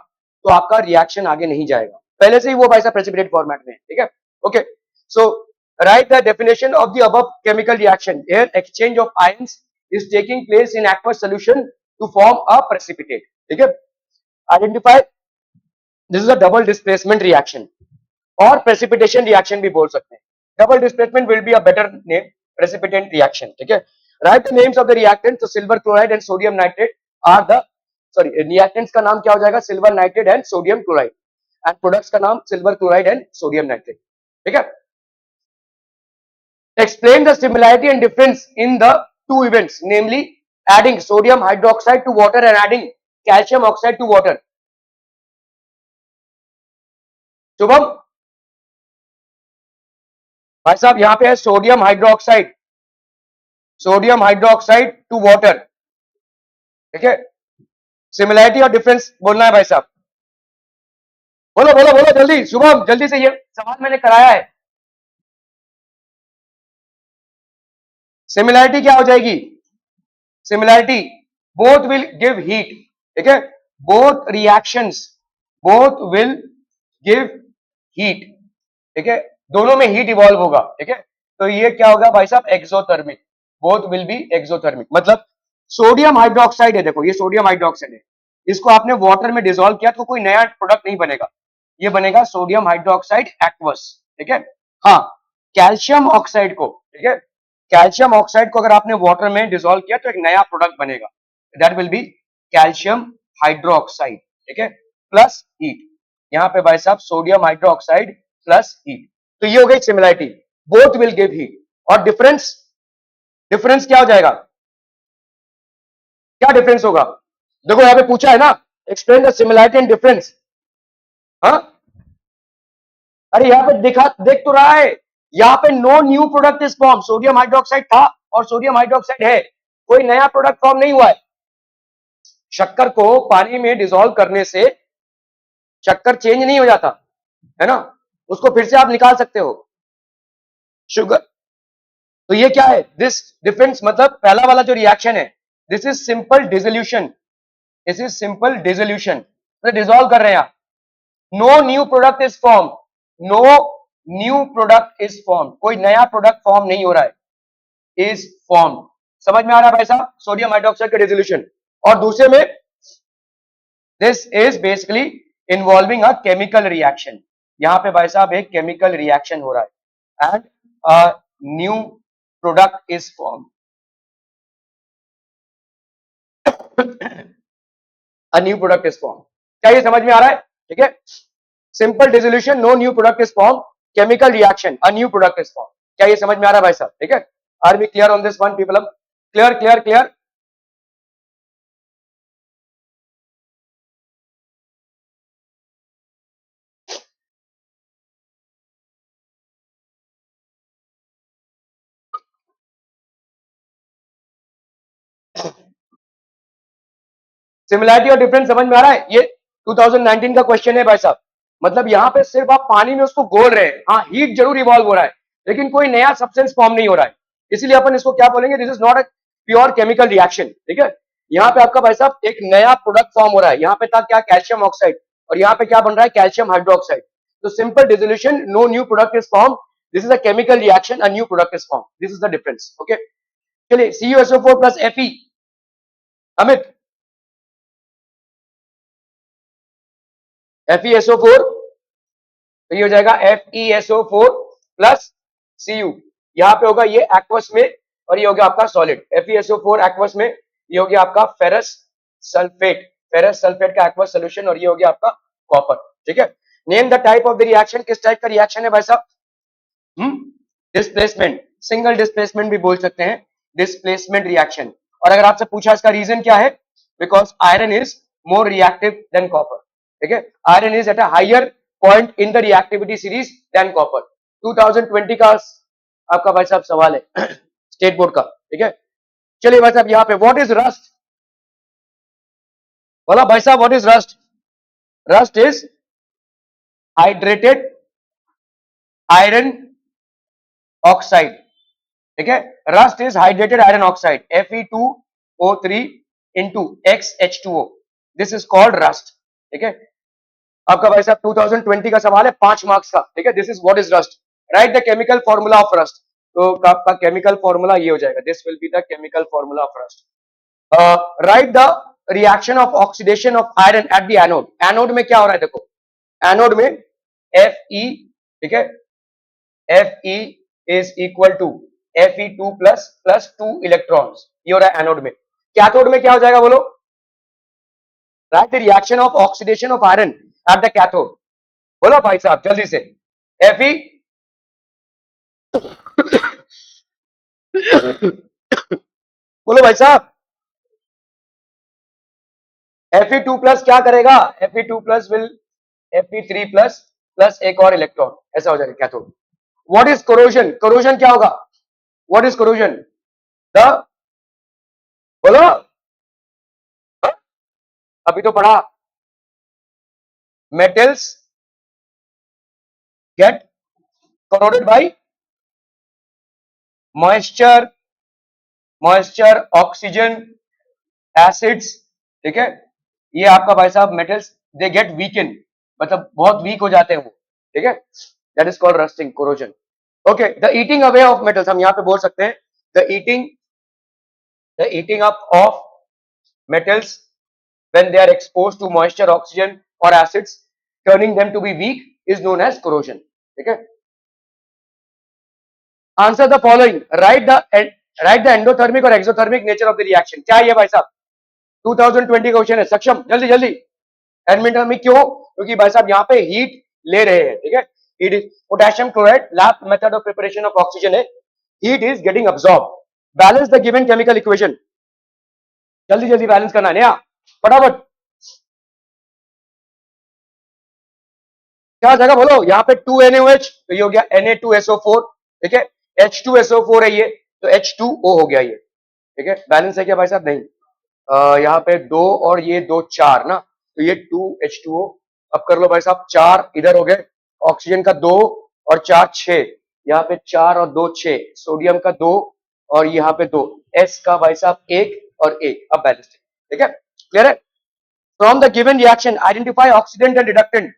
Speaker 1: तो आपका रिएक्शन आगे नहीं जाएगा, पहले से ही वो भाई साहब प्रेसिपिटेट फॉर्मेट में है, ठीक है। Okay, so write the definition of the above chemical reaction। Here exchange of ions is taking place in aqueous solution to form a precipitate, ठीक है। Identify, this is a double displacement reaction और precipitation reaction भी बोल सकते हैं। double displacement will be a better name, precipitant reaction, ठीक है। write the names of the reactants, so silver chloride and sodium nitrate are the, sorry, reactants का नाम क्या हो जाएगा, silver nitrate and sodium chloride, and products का नाम silver chloride and sodium nitrate, ठीक है। explain the similarity and difference in the two events, namely adding sodium hydroxide to water and adding calcium oxide to water। Shubham भाई साहब, यहां पे है sodium hydroxide, sodium hydroxide to water, ठीक है। Similarity और डिफरेंस बोलना है भाई साहब, बोलो बोलो बोलो जल्दी, शुभम जल्दी से, ये सवाल मैंने कराया है। सिमिलैरिटी क्या हो जाएगी, similarity both will give heat, ठीक है, both reactions both will give heat, ठीक है, दोनों में हीट इवॉल्व होगा, ठीक है। तो ये क्या होगा भाई साहब, exothermic, both will be exothermic. मतलब सोडियम हाइड्रोक्साइड है, देखो ये सोडियम हाइड्रोक्साइड है, इसको आपने वाटर में डिसॉल्व किया तो कोई नया प्रोडक्ट नहीं बनेगा, ये बनेगा सोडियम हाइड्रोक्साइड एक्वस, ठीक है। हाँ, कैल्शियम ऑक्साइड को, ठीक है, कैल्शियम ऑक्साइड को अगर आपने वाटर में डिसॉल्व किया तो एक नया प्रोडक्ट बनेगा, that will be calcium hydroxide, ठीक है, प्लस हीट। यहाँ पे भाई साहब सोडियम हाइड्रोक्साइड प्लस हीट, तो ये हो गई similarity, both will give heat. और डिफरेंस, डिफरेंस क्या हो जाएगा, क्या डिफरेंस होगा, देखो यहां पे पूछा है ना, explain the similarity and difference. हाँ, अरे यहां पे दिखा, देख तो रहा है, यहां पे no new product is form, sodium hydroxide था और सोडियम हाइड्रोक्साइड है, कोई नया प्रोडक्ट फॉर्म नहीं हुआ है। शक्कर को पानी में डिसॉल्व करने से शक्कर चेंज नहीं हो जाता है ना, उसको फिर से आप निकाल सकते हो शुगर। तो ये क्या है, दिस डिफरेंस, मतलब पहला वाला जो रिएक्शन है, this is simple dissolution, this is simple dissolution, dissolve कर रहे हैं आप, no new product is form, no new product is form, कोई नया प्रोडक्ट फॉर्म नहीं हो रहा है, इज फॉर्म। समझ में आ रहा है भाई साहब, सोडियम हाइड्रोक्साइड का डिसोल्यूशन। और दूसरे में this is basically involving a chemical reaction, यहां पे भाई साहब एक केमिकल रिएक्शन हो रहा है and a new product is form, a new product is form. क्या ये समझ में आ रहा है, ठीक है, simple dissolution, no new product is form, chemical reaction, a new product is form. क्या ये समझ में आ रहा है भाई साहब, ठीक है। Are we clear on this one people, clear clear clear. Similarity और डिफरेंस समझ में आ रहा है, ये 2019 का क्वेश्चन है भाई साहब। मतलब यहाँ पे सिर्फ आप पानी में उसको घोल रहे हैं, हाँ हीट जरूर इवॉल्व हो रहा है लेकिन कोई नया सब्सटेंस फॉर्म नहीं हो रहा है, इसीलिए अपन इसको क्या बोलेंगे, this is not a pure chemical reaction, ठीक है। यहाँ पे आपका भाई साहब एक नया प्रोडक्ट फॉर्म हो रहा है, यहाँ पे था क्या, कैल्शियम ऑक्साइड, और यहाँ पे क्या बन रहा है, कैल्शियम हाइड्रोक्साइड। तो simple dissolution, no new product is form, this is a chemical reaction, a new product is form, this is the difference, okay. चलिए CuSO4 plus Fe, Amit, FeSO4, तो ये हो जाएगा FeSO4 प्लस Cu, यहां पे होगा ये एक्वस में और ये हो गया आपका सॉलिड, FeSO4 एक्वस में, ये हो गया आपका फेरस सल्फेट, फेरस सल्फेट का एक्वस सॉल्यूशन, और ये हो गया आपका कॉपर, ठीक है। Name the type of the reaction, किस टाइप का रिएक्शन है भाई साहब, डिस्प्लेसमेंट, सिंगल डिस्प्लेसमेंट भी बोल सकते हैं, डिस्प्लेसमेंट रिएक्शन। और अगर आपसे पूछा इसका रीजन क्या है, because iron is more reactive than copper, ठीक है, iron is at a higher point in the reactivity series than copper. 2020 का आपका भाई साहब सवाल है स्टेट बोर्ड का, ठीक है। चलिए भाई साहब यहाँ पे व्हाट इज रस्ट, बोला भाई साहब what is rust, rust is hydrated iron oxide, ठीक है, rust is hydrated iron oxide Fe2O3 into XH2O, this is called rust, ठीक है। आपका भाई साहब 2020 का सवाल है 5 मार्क्स का, ठीक है। This is what is rust, right the chemical formula of rust, तो आपका केमिकल फॉर्मूला ये हो जाएगा, this will be the chemical formula of rust. Right the reaction of oxidation of iron at the anode, anode में क्या हो रहा है देखो, एनोड में Fe, ठीक है, Fe is equal to Fe2 plus 2 electrons, ये हो रहा है एनोड में। कैथोड में क्या हो जाएगा बोलो, right the reaction of oxidation of iron at the cathode, बोलो भाई साहब जल्दी से, Fe बोलो भाई साहब, Fe2 प्लस क्या करेगा, Fe2 plus will Fe3 plus एक और इलेक्ट्रॉन, ऐसा हो जाएगा cathode. What is corrosion, corrosion क्या होगा, व्हाट इज कोरोजन, द बोलो, अभी तो पढ़ा, metals get corroded by moisture, moisture, oxygen, acids, ठीक है, ये आपका भाई साहब मेटल्स दे गेट वीकन, मतलब बहुत वीक हो जाते हैं वो, ठीक है, that is called rusting, corrosion. Okay, the eating away of metals, हम यहां पे बोल सकते हैं the eating up of metals when they are exposed to moisture, oxygen or acids, turning them to be weak is known as corrosion, ठीक है। Answer the following, write the endothermic और exothermic nature of the reaction, क्या है भाई साहब 2020 का question है, सक्षम जल्दी जल्दी, एंडोथर्मिक क्यों, क्योंकि भाई साहब यहाँ पे हीट ले रहे हैं, ठीक है, heat is potassium chloride, lab method of preparation of oxygen है, heat is getting absorb, balance the given chemical equation, जल्दी जल्दी बैलेंस करना है, फटाफट, क्या जगह बोलो, यहाँ पे 2NaOH, तो ये हो गया Na2SO4, ठीक है, H2SO4 है ये, तो H2O हो गया ये, ठीक है, बैलेंस है क्या भाई साहब, नहीं, यहाँ पे 2 और ये 2 4 ना, तो ये 2H2O, अब कर लो भाई साहब 4 इधर हो गए, ऑक्सीजन का 2 और 4 6, यहाँ पे 4 और 2 6, सोडियम का 2 और यहाँ पे 2, S का भाई साहब 1 और 1, अब बैलेंस, ठीक है, क्लियर है। From the given reaction identify oxidant and reductant,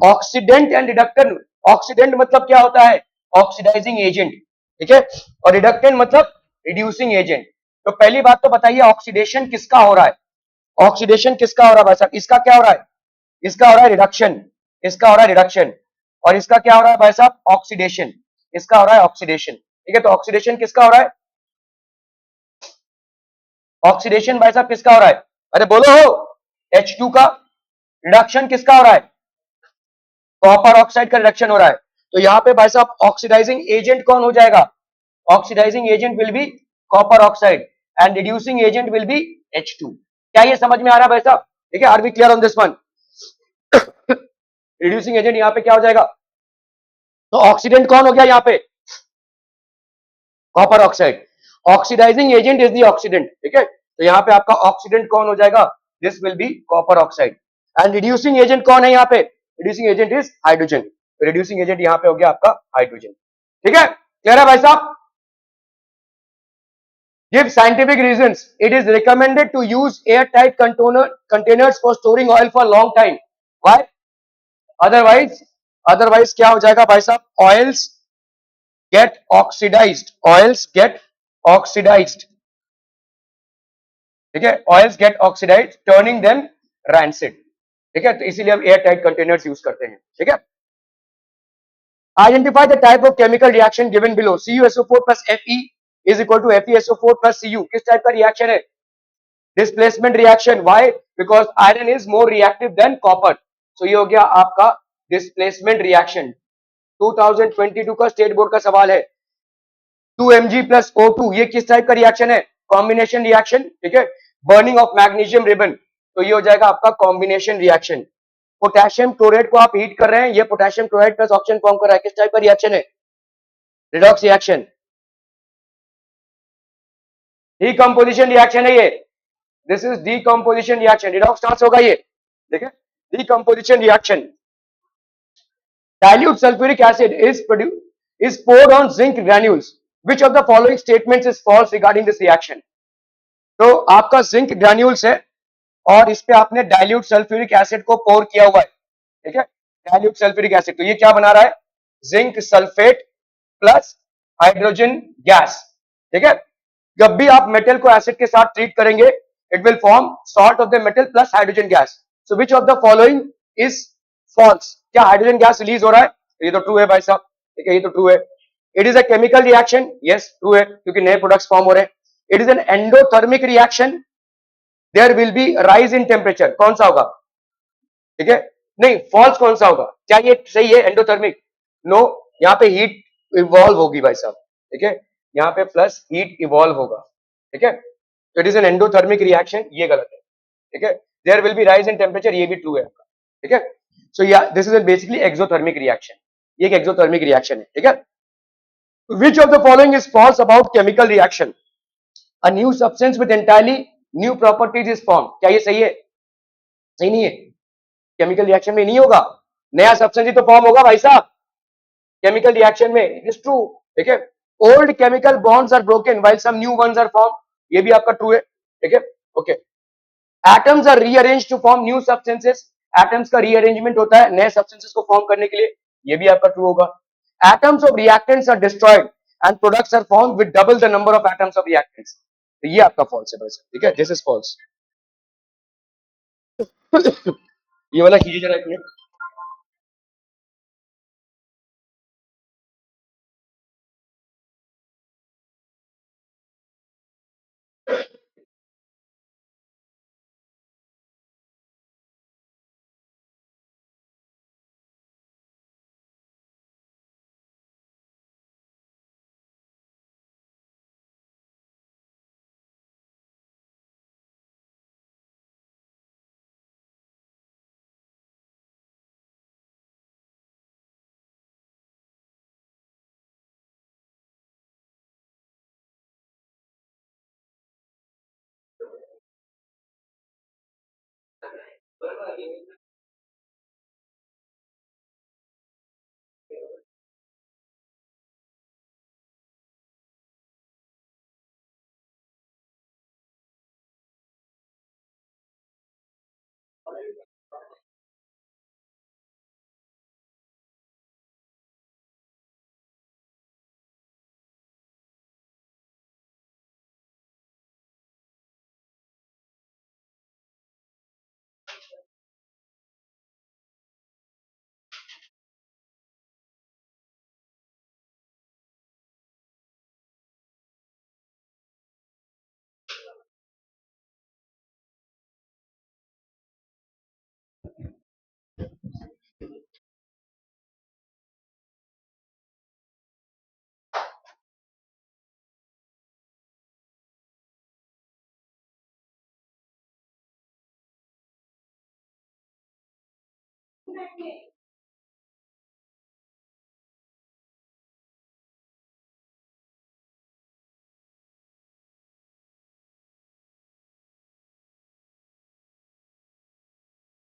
Speaker 1: oxidant and reductant, oxidant मतलब क्या होता है, ऑक्सीडाइजिंग एजेंट, ठीक है, और रिडक्टेंट मतलब रिड्यूसिंग एजेंट। तो पहली बात तो बताइए ऑक्सीडेशन किसका हो रहा है, ऑक्सीडेशन किसका हो रहा है भाई साहब, इसका क्या हो रहा है, इसका हो रहा है रिडक्शन, इसका हो रहा है रिडक्शन, और इसका क्या हो रहा है भाई साहब ऑक्सीडेशन, इसका हो रहा है ऑक्सीडेशन, ठीक है, तो ऑक्सीडेशन किसका हो रहा है, ऑक्सीडेशन भाई साहब किसका हो रहा है, अरे बोलो H2 का, रिडक्शन किसका हो रहा है, कॉपर ऑक्साइड का रिडक्शन हो रहा है, तो यहाँ पे भाई साहब ऑक्सीडाइजिंग एजेंट कौन हो जाएगा, oxidising agent will be copper oxide and reducing agent will be H2, क्या ये समझ में आ रहा है भाई साहब, ठीक है, are we clear on this one, reducing agent यहाँ पे क्या हो जाएगा, तो ऑक्सीडेंट कौन हो गया यहाँ पे, copper oxide, oxidising agent is the oxidant, ठीक है, तो यहाँ पे आपका ऑक्सीडेंट कौन हो जाएगा, this will be copper oxide, and reducing agent कौन है यहाँ पे, reducing agent is hydrogen, reducing agent यहाँ पे हो गया आपका हाइड्रोजन, ठीक है, क्लियर है भाई साहब। Give scientific reasons. It is recommended to use airtight containers for storing oil for long time. Why? Otherwise क्या हो जाएगा भाई साहब, oils get oxidized. Oils get oxidized. ठीक है, oils get oxidized, turning them rancid. ठीक है, तो इसीलिए हम airtight containers यूज करते हैं, ठीक है। Identify the type of chemical reaction given below. CuSO4 plus Fe is equal to FeSO4 plus Cu. किस टाइप का रिएक्शन है, displacement reaction, why, because iron is more reactive than copper, so ये हो गया आपका डिस्प्लेसमेंट रिएक्शन। 2022 का state board का सवाल है, 2Mg plus O2, ये किस टाइप का रिएक्शन है, कॉम्बिनेशन रिएक्शन, ठीक है, बर्निंग ऑफ मैग्नीशियम रिबन, तो ये हो जाएगा आपका कॉम्बिनेशन रिएक्शन। पोटेशियम क्लोराइड को आप हीट कर रहे हैं, ये potassium chloride plus oxygen form कर रहा है, किस टाइप का रिएक्शन है? रिडॉक्स रिएक्शन, डीकंपोजिशन रिएक्शन है ये, this is decomposition reaction, redox कहां से होगा ये, ठीक है, decomposition reaction. Dilute sulfuric acid is poured on zinc granules. Which of the following statements is false regarding this reaction? तो आपका जिंक ग्रैन्यूल्स है और इस पे आपने डाइल्यूट सल्फ्यूरिक एसिड को पोर किया हुआ है, ठीक है, डाइल्यूट सल्फ्यूरिक एसिड, तो ये क्या बना रहा है? Zinc sulphate plus hydrogen gas, ठीक है। जब भी आप मेटल को एसिड के साथ ट्रीट करेंगे, it will form salt of the metal plus hydrogen gas. So which of the following is false? क्या हाइड्रोजन गैस रिलीज हो रहा है? ये तो ट्रू है भाई साहब, ठीक है, ये तो ट्रू है। It is a chemical reaction, yes true है, क्योंकि नए प्रोडक्ट्स फॉर्म हो रहे हैं। It is an endothermic reaction, there will be rise in temperature, कौन सा होगा? ठीक है, नहीं फॉल्स कौन सा होगा? क्या ये सही है एंडोथर्मिक? नो, यहाँ पे हीट इवॉल्व होगी भाई साहब, ठीक है, यहाँ पे प्लस हीट इवॉल्व होगा, ठीक है, तो it is an endothermic reaction, ये गलत है, ठीक है। There will be rise in temperature, ये भी ट्रू है आपका, ठीक है। सो या this is basically exothermic reaction, ये एक एक्सोथर्मिक रिएक्शन है, ठीक है। Which of the following is false about chemical reaction? A new substance with entirely new properties is form, क्या ये सही है? सही नहीं है, केमिकल रिएक्शन में नहीं होगा, नया सब्सटेंस ही तो फॉर्म होगा भाई साहब केमिकल रिएक्शन में, इट इज ट्रू, ठीक है। Old chemical bonds are broken while some new ones are form, ये भी आपका ट्रू है, ठीक है, okay. Atoms are rearranged to form new substances, atoms का रीअरेंजमेंट होता है नए सब्सटेंसेस को फॉर्म करने के लिए, ये भी आपका ट्रू होगा। Atoms of reactants are destroyed and products are formed with double the number of atoms of reactants, तो ये आपका फॉल्स है भाई साहब, ठीक है, दिस इज फॉल्स। ये वाला कीजिए जरा एक minute.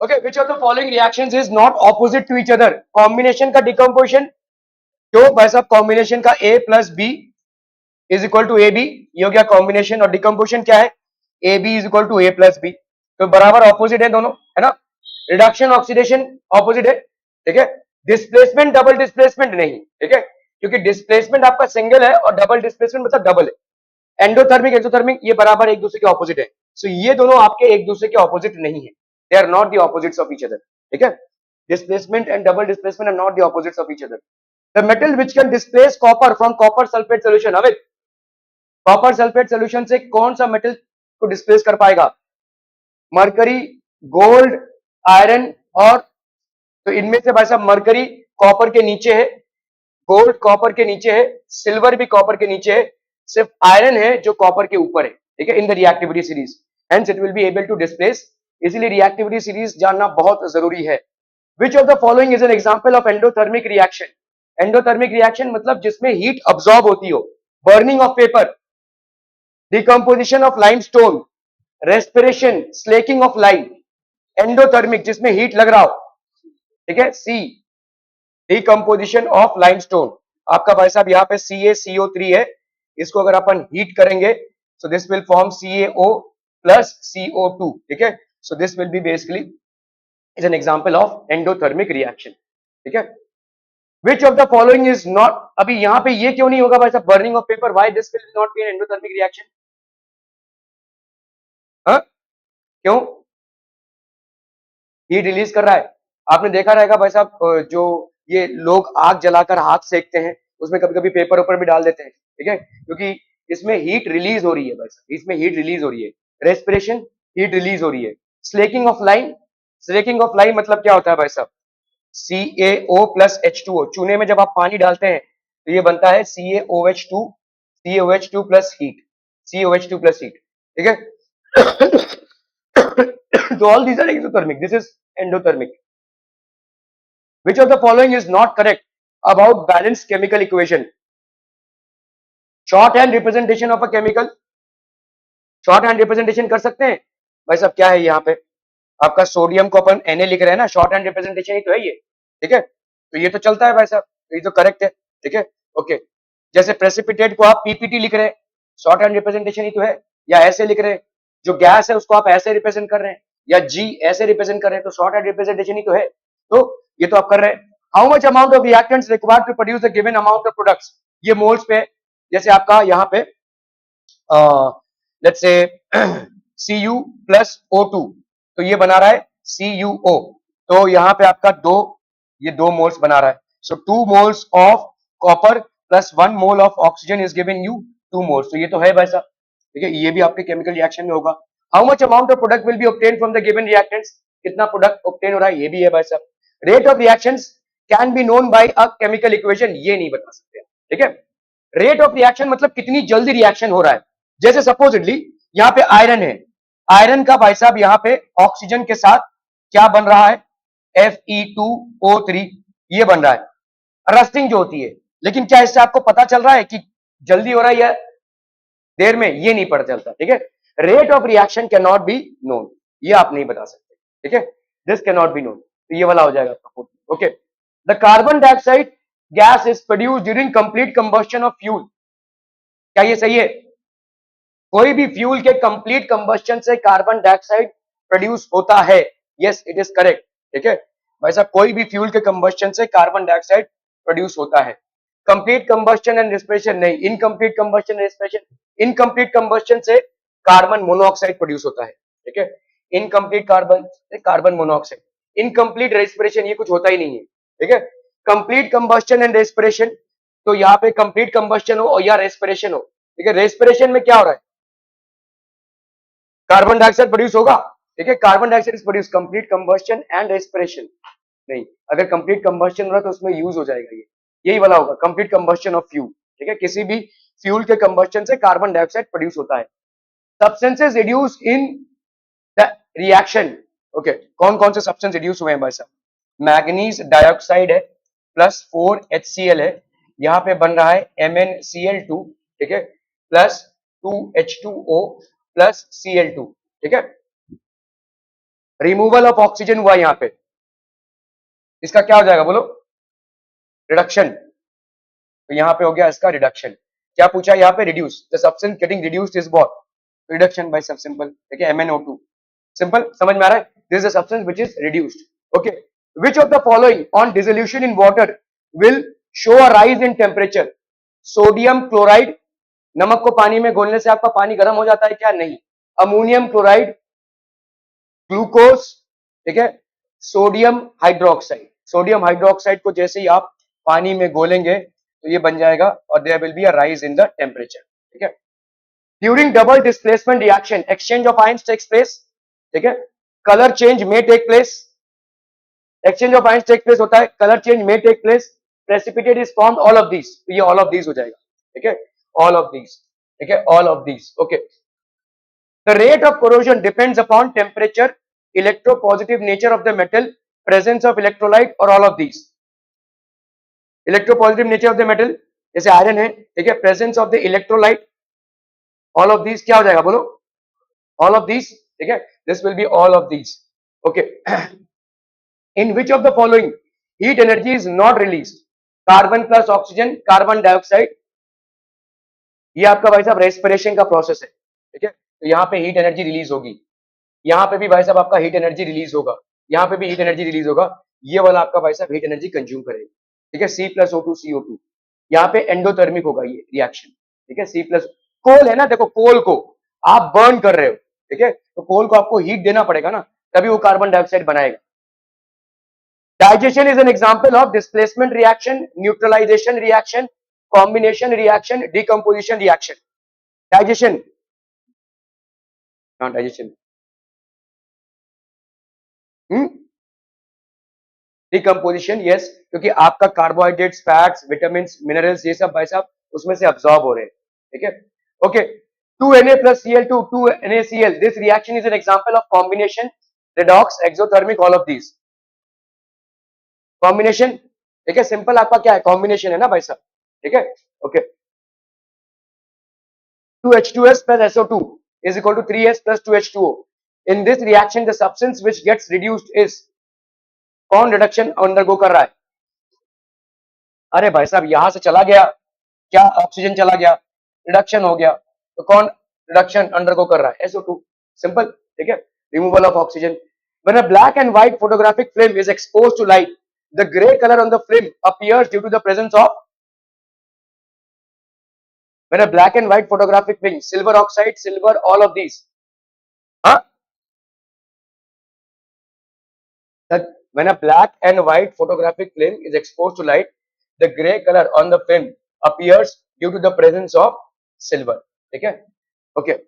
Speaker 1: Okay, which of the following reactions is not opposite to each other? Combination का डिकम्पोजिशन, जो भाई साहब कॉम्बिनेशन का A plus B is equal to A B, ये हो गया कॉम्बिनेशन, और डिकम्पोजिशन क्या है? A B is equal to A plus B, तो बराबर ऑपोजिट है दोनों, है ना। रिडक्शन ऑक्सीडेशन ऑपोजिट है, ठीक है। डिस्प्लेसमेंट डबल डिस्प्लेसमेंट नहीं, ठीक है, क्योंकि डिस्प्लेसमेंट आपका सिंगल है और डबल डिस्प्लेसमेंट मतलब डबल है। एंडोथर्मिक एक्सोथर्मिक ये बराबर एक दूसरे के ऑपोजिट है, सो ये दोनों आपके एक दूसरे के ऑपोजिट नहीं है, they are not the opposites of each other, ठीक है। Displacement and double displacement are not the opposites of each other. The metal which can displace copper from copper sulphate solution, Amit copper sulphate solution से कौन सा metal को displace कर पाएगा? Mercury, gold, iron, और तो इनमें से भाई साहब मरकरी कॉपर के नीचे है, गोल्ड कॉपर के नीचे है, सिल्वर भी कॉपर के नीचे है, सिर्फ आयरन है जो कॉपर के ऊपर है, ठीक है, in the reactivity series, hence it will be able to displace. इसीलिए रिएक्टिविटी सीरीज जानना बहुत जरूरी है। Which of the following is an example of endothermic reaction? Endothermic reaction मतलब जिसमें हीट अब्सॉर्ब होती हो, burning of paper, decomposition of limestone, respiration, slaking of lime. Endothermic जिसमें हीट लग रहा हो, ठीक है। सी, डिकम्पोजिशन ऑफ लाइमस्टोन, आपका भाई साहब यहाँ पे CaCO3 है, इसको अगर अपन हीट करेंगे so this will form CaO plus CO2, ठीक है। so this will be basically is an example of endothermic reaction, ठीक है। which of the following is not, अभी यहाँ पे ये क्यों नहीं होगा भाई साहब, burning of paper, why this will not be an endothermic reaction? हाँ, क्यों? हीट रिलीज कर रहा है। आपने देखा रहेगा भाई साहब, जो ये लोग आग जलाकर हाथ सेकते हैं, उसमें कभी कभी पेपर ऊपर भी डाल देते हैं, ठीक है, क्योंकि इसमें हीट रिलीज हो रही है भाई साहब, इसमें हीट रिलीज हो रही है। रेस्पिरेशन, हीट रिलीज हो रही है। Slaking of line, slaking of line मतलब क्या होता है भाई साहब, CaO प्लस H2O, चूने में जब आप पानी डालते हैं तो ये बनता है CaOH2, CaOH2 plus heat, CaOH2 plus heat, ठीक है। So all these are exothermic. This is endothermic. Which of the following is not correct about balanced chemical equation? Shorthand representation of a chemical. Shorthand representation कर सकते हैं भाई साहब, क्या है यहाँ पे आपका सोडियम को अपन Na लिख रहे हैं ना, शॉर्ट हैंड रिप्रेजेंटेशन ही तो है ये, ठीक है। तो ये तो चलता है भाई साहब, तो ये तो करेक्ट है, ठीक है, ओके। जैसे प्रेसिपिटेट को आप PPT लिख रहे हैं, शॉर्ट हैंड रिप्रेजेंटेशन ही तो है, या ऐसे लिख रहे हैं, जो गैस है उसको आप ऐसे रिप्रेजेंट कर रहे हैं, या G ऐसे रिप्रेजेंट कर रहे हैं, तो शॉर्ट हैंड रिप्रेजेंटेशन ही तो है, तो ये तो आप कर रहे हैं। How much amount of reactants required to produce the given amount of products, ये मोल्स पे, जैसे आपका यहाँ पे let's say Cu plus O2, तो ये बना रहा है CuO, तो यहाँ पे आपका ये दो मोल्स बना रहा है। सो 2 moles of copper plus 1 mole of oxygen is giving you 2 moles, तो ये तो है भाई साहब, ठीक है, ये भी आपके केमिकल रिएक्शन में होगा। How much amount of product will be obtain from the given reactants, कितना प्रोडक्ट ऑब्टेन हो रहा है, ये भी है भाई साहब। Rate of reactions can be known by a chemical equation, ये नहीं बता सकते, ठीक है। रेट ऑफ रिएक्शन मतलब कितनी जल्दी रिएक्शन हो रहा है। जैसे सपोजिटली यहाँ पे आयरन है, आयरन का भाई साहब यहाँ पे ऑक्सीजन के साथ क्या बन रहा है, Fe2O3, ये बन रहा है, रस्टिंग जो होती है। लेकिन क्या इससे आपको पता चल रहा है कि जल्दी हो रहा है या देर में, ये नहीं पता चलता, ठीक है। Rate of reaction can not be known, ये आप नहीं बता सकते, ठीक है, this can not be known, तो ये वाला हो जाएगा आपका, okay. The carbon dioxide gas is produced during complete combustion of fuel, क्या ये सही है? कोई भी फ्यूल के कंप्लीट कंबस्शन से कार्बन डाइऑक्साइड प्रोड्यूस होता है, यस इट इज करेक्ट, ठीक है भाई साहब, कोई भी फ्यूल के कंबस्शन से कार्बन डाइऑक्साइड प्रोड्यूस होता है। कंप्लीट कंबस्शन एंड रेस्पिरेशन नहीं, incomplete combustion and respiration, incomplete combustion से कार्बन मोनोऑक्साइड प्रोड्यूस होता है, ठीक है, incomplete carbon monoxide, incomplete respiration ये कुछ होता ही नहीं है, ठीक है। कंप्लीट कंबस्टन एंड रेस्पिरेशन, तो यहाँ पे कंप्लीट कंबस्टन हो या रेस्पिरेशन हो, ठीक है, रेस्पिरेशन में क्या हो रहा है, कार्बन डाइऑक्साइड प्रोड्यूस होगा, ठीक है, carbon dioxide is produce, complete combustion and respiration नहीं, अगर कंप्लीट कंबस्टन हो रहा है तो उसमें यूज हो जाएगा ये, यही वाला होगा कंप्लीट कंबस्टन ऑफ फ्यूल, ठीक है, किसी भी फ्यूल के कंबस्टन से कार्बन डाइऑक्साइड प्रोड्यूस होता है। Substances reduce in the reaction, okay, कौन कौन से सब्सटेंस रिड्यूस हुए हैं भाई साहब, मैग्नीज डाइऑक्साइड है प्लस 4HCl है, यहाँ पे बन रहा है MnCl2, ठीक है, प्लस 2H2O प्लस Cl2, ठीक है, रिमूवल ऑफ ऑक्सीजन हुआ यहाँ पे, इसका क्या हो जाएगा बोलो, रिडक्शन, तो यहाँ पे हो गया इसका रिडक्शन। क्या पूछा यहाँ पे, reduce, the substance getting reduced is what, reduction by sub, simple, ठीक है, MnO2, सिंपल, समझ में आ रहा है, this is the substance which is reduced, okay. Which of the following on dissolution in water will show a rise in temperature, sodium chloride, नमक को पानी में घोलने से आपका पानी गर्म हो जाता है क्या, नहीं, अमोनियम क्लोराइड, ग्लूकोज, ठीक है, सोडियम हाइड्रोक्साइड, सोडियम हाइड्रोक्साइड को जैसे ही आप पानी में घोलेंगे तो ये बन जाएगा और there will be a rise in the temperature, ठीक है। During double displacement reaction exchange of ions takes place, ठीक है, कलर चेंज में take place, exchange of ions take place होता है, कलर चेंज में take place, precipitate is formed all of these, तो ये ऑल ऑफ दीज हो जाएगा, ठीक है, ऑल ऑफ दीज, ठीक है, all of these, okay. The rate of corrosion depends upon temperature, electropositive nature of the metal, presence of electrolyte or all of these. Electropositive nature of the metal जैसे iron है, ठीक है, presence of the electrolyte, all of these क्या हो जाएगा बोलो, all of these, ठीक है, this will be all of these. Okay. In which of the following heat energy is not released? Carbon plus oxygen, carbon dioxide. ये आपका भाई साहब रेस्पिरेशन का प्रोसेस है, ठीक है, तो यहाँ पे हीट एनर्जी रिलीज होगी, यहाँ पे भी भाई साहब आपका हीट एनर्जी रिलीज होगा, यहाँ पे भी हीट एनर्जी रिलीज होगा, ये वाला आपका भाई साहब हीट एनर्जी कंज्यूम करेगा, ठीक है, C+O2 CO2, यहाँ पे एंडोथर्मिक होगा ये रिएक्शन, ठीक है, C+, कोल है ना, देखो कोल को आप बर्न कर रहे हो, ठीक है, तो कोल को आपको हीट देना पड़ेगा ना, तभी वो कार्बन डाइऑक्साइड बनाएगा. Digestion is an example of displacement reaction, neutralization reaction, combination reaction, decomposition reaction. Digestion. Not digestion. Decomposition, yes, क्योंकि आपका कार्बोहाइड्रेट्स, फैट्स, विटामिन्स, मिनरल्स ये सब भाई साहब उसमें से अब्सॉर्ब हो रहे हैं, ठीक है. Okay, 2Na plus Cl2, 2NaCl. This reaction is an example of combination, redox, exothermic, all of these. Combination, ठीक है, सिंपल आपका क्या है, कॉम्बिनेशन है ना भाई साहब, ठीक है. Okay, 2H2S plus SO2 is equal to 3S plus 2H2O. In this reaction the substance which gets reduced is, कौन रिडक्शन अंडरगो कर रहा है? अरे भाई साहब यहां से चला गया, क्या ऑक्सीजन चला गया, रिडक्शन हो गया, तो कौन रिडक्शन अंडरगो कर रहा है? SO2. सिंपल, ठीक है, removal of oxygen. When a black and white photographic film is exposed to light, the gray color on the film appears due to the presence of, when a black and white photographic film, silver oxide, silver, all of these, huh? That when a black and white photographic film is exposed to light, the gray color on the film appears due to the presence of silver, ठीक है. Okay.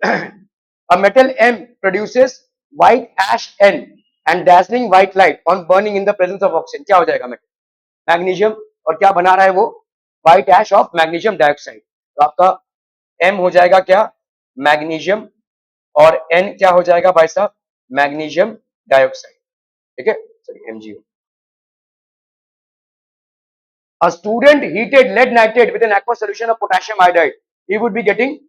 Speaker 1: A metal M produces white ash N and dazzling white light on burning in the presence of oxygen. क्या हो जाएगा metal? Magnesium. और क्या बना रहा है वो? White ash of magnesium dioxide. तो आपका M हो जाएगा क्या? मैग्नीशियम, और N क्या हो जाएगा भाई साहब? मैग्नीशियम डाइऑक्साइड, ठीक है, sorry MgO. A student heated lead nitrate with an aqueous solution of potassium iodide, he would be getting,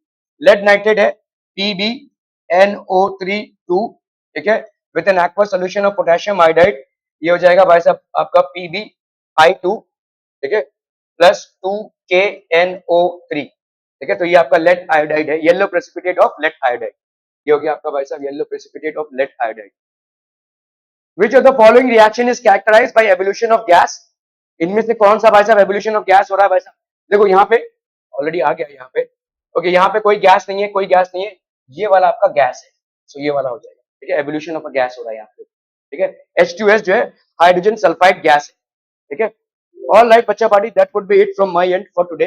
Speaker 1: lead nitrate है PbNO3(2), ठीक है, with an aqueous solution of potassium iodide, ये हो जाएगा भाई साहब आपका PbI2, ठीक है, प्लस 2KNO3, ठीक है, तो ये आपका लेड आयोडाइड है, yellow precipitate of lead iodide, ये हो गया आपका भाई साहब yellow precipitate of lead iodide. Which of the following reaction is characterized by evolution of gas? इनमें से कौन सा भाई साहब एवोल्यूशन ऑफ गैस हो रहा है भाई साहब? देखो यहाँ पे ऑलरेडी आ गया यहाँ पे. ओके, यहाँ पे कोई गैस नहीं है, कोई गैस नहीं है, ये वाला आपका गैस है, सो ये वाला हो जाएगा, ठीक है, एवोल्यूशन ऑफ अ गैस हो रहा है यहाँ पे, ठीक है. H2S जो है हाइड्रोजन सल्फाइड गैस है, ठीक है. ऑल राइट बच्चा party, that would be it from my and for today.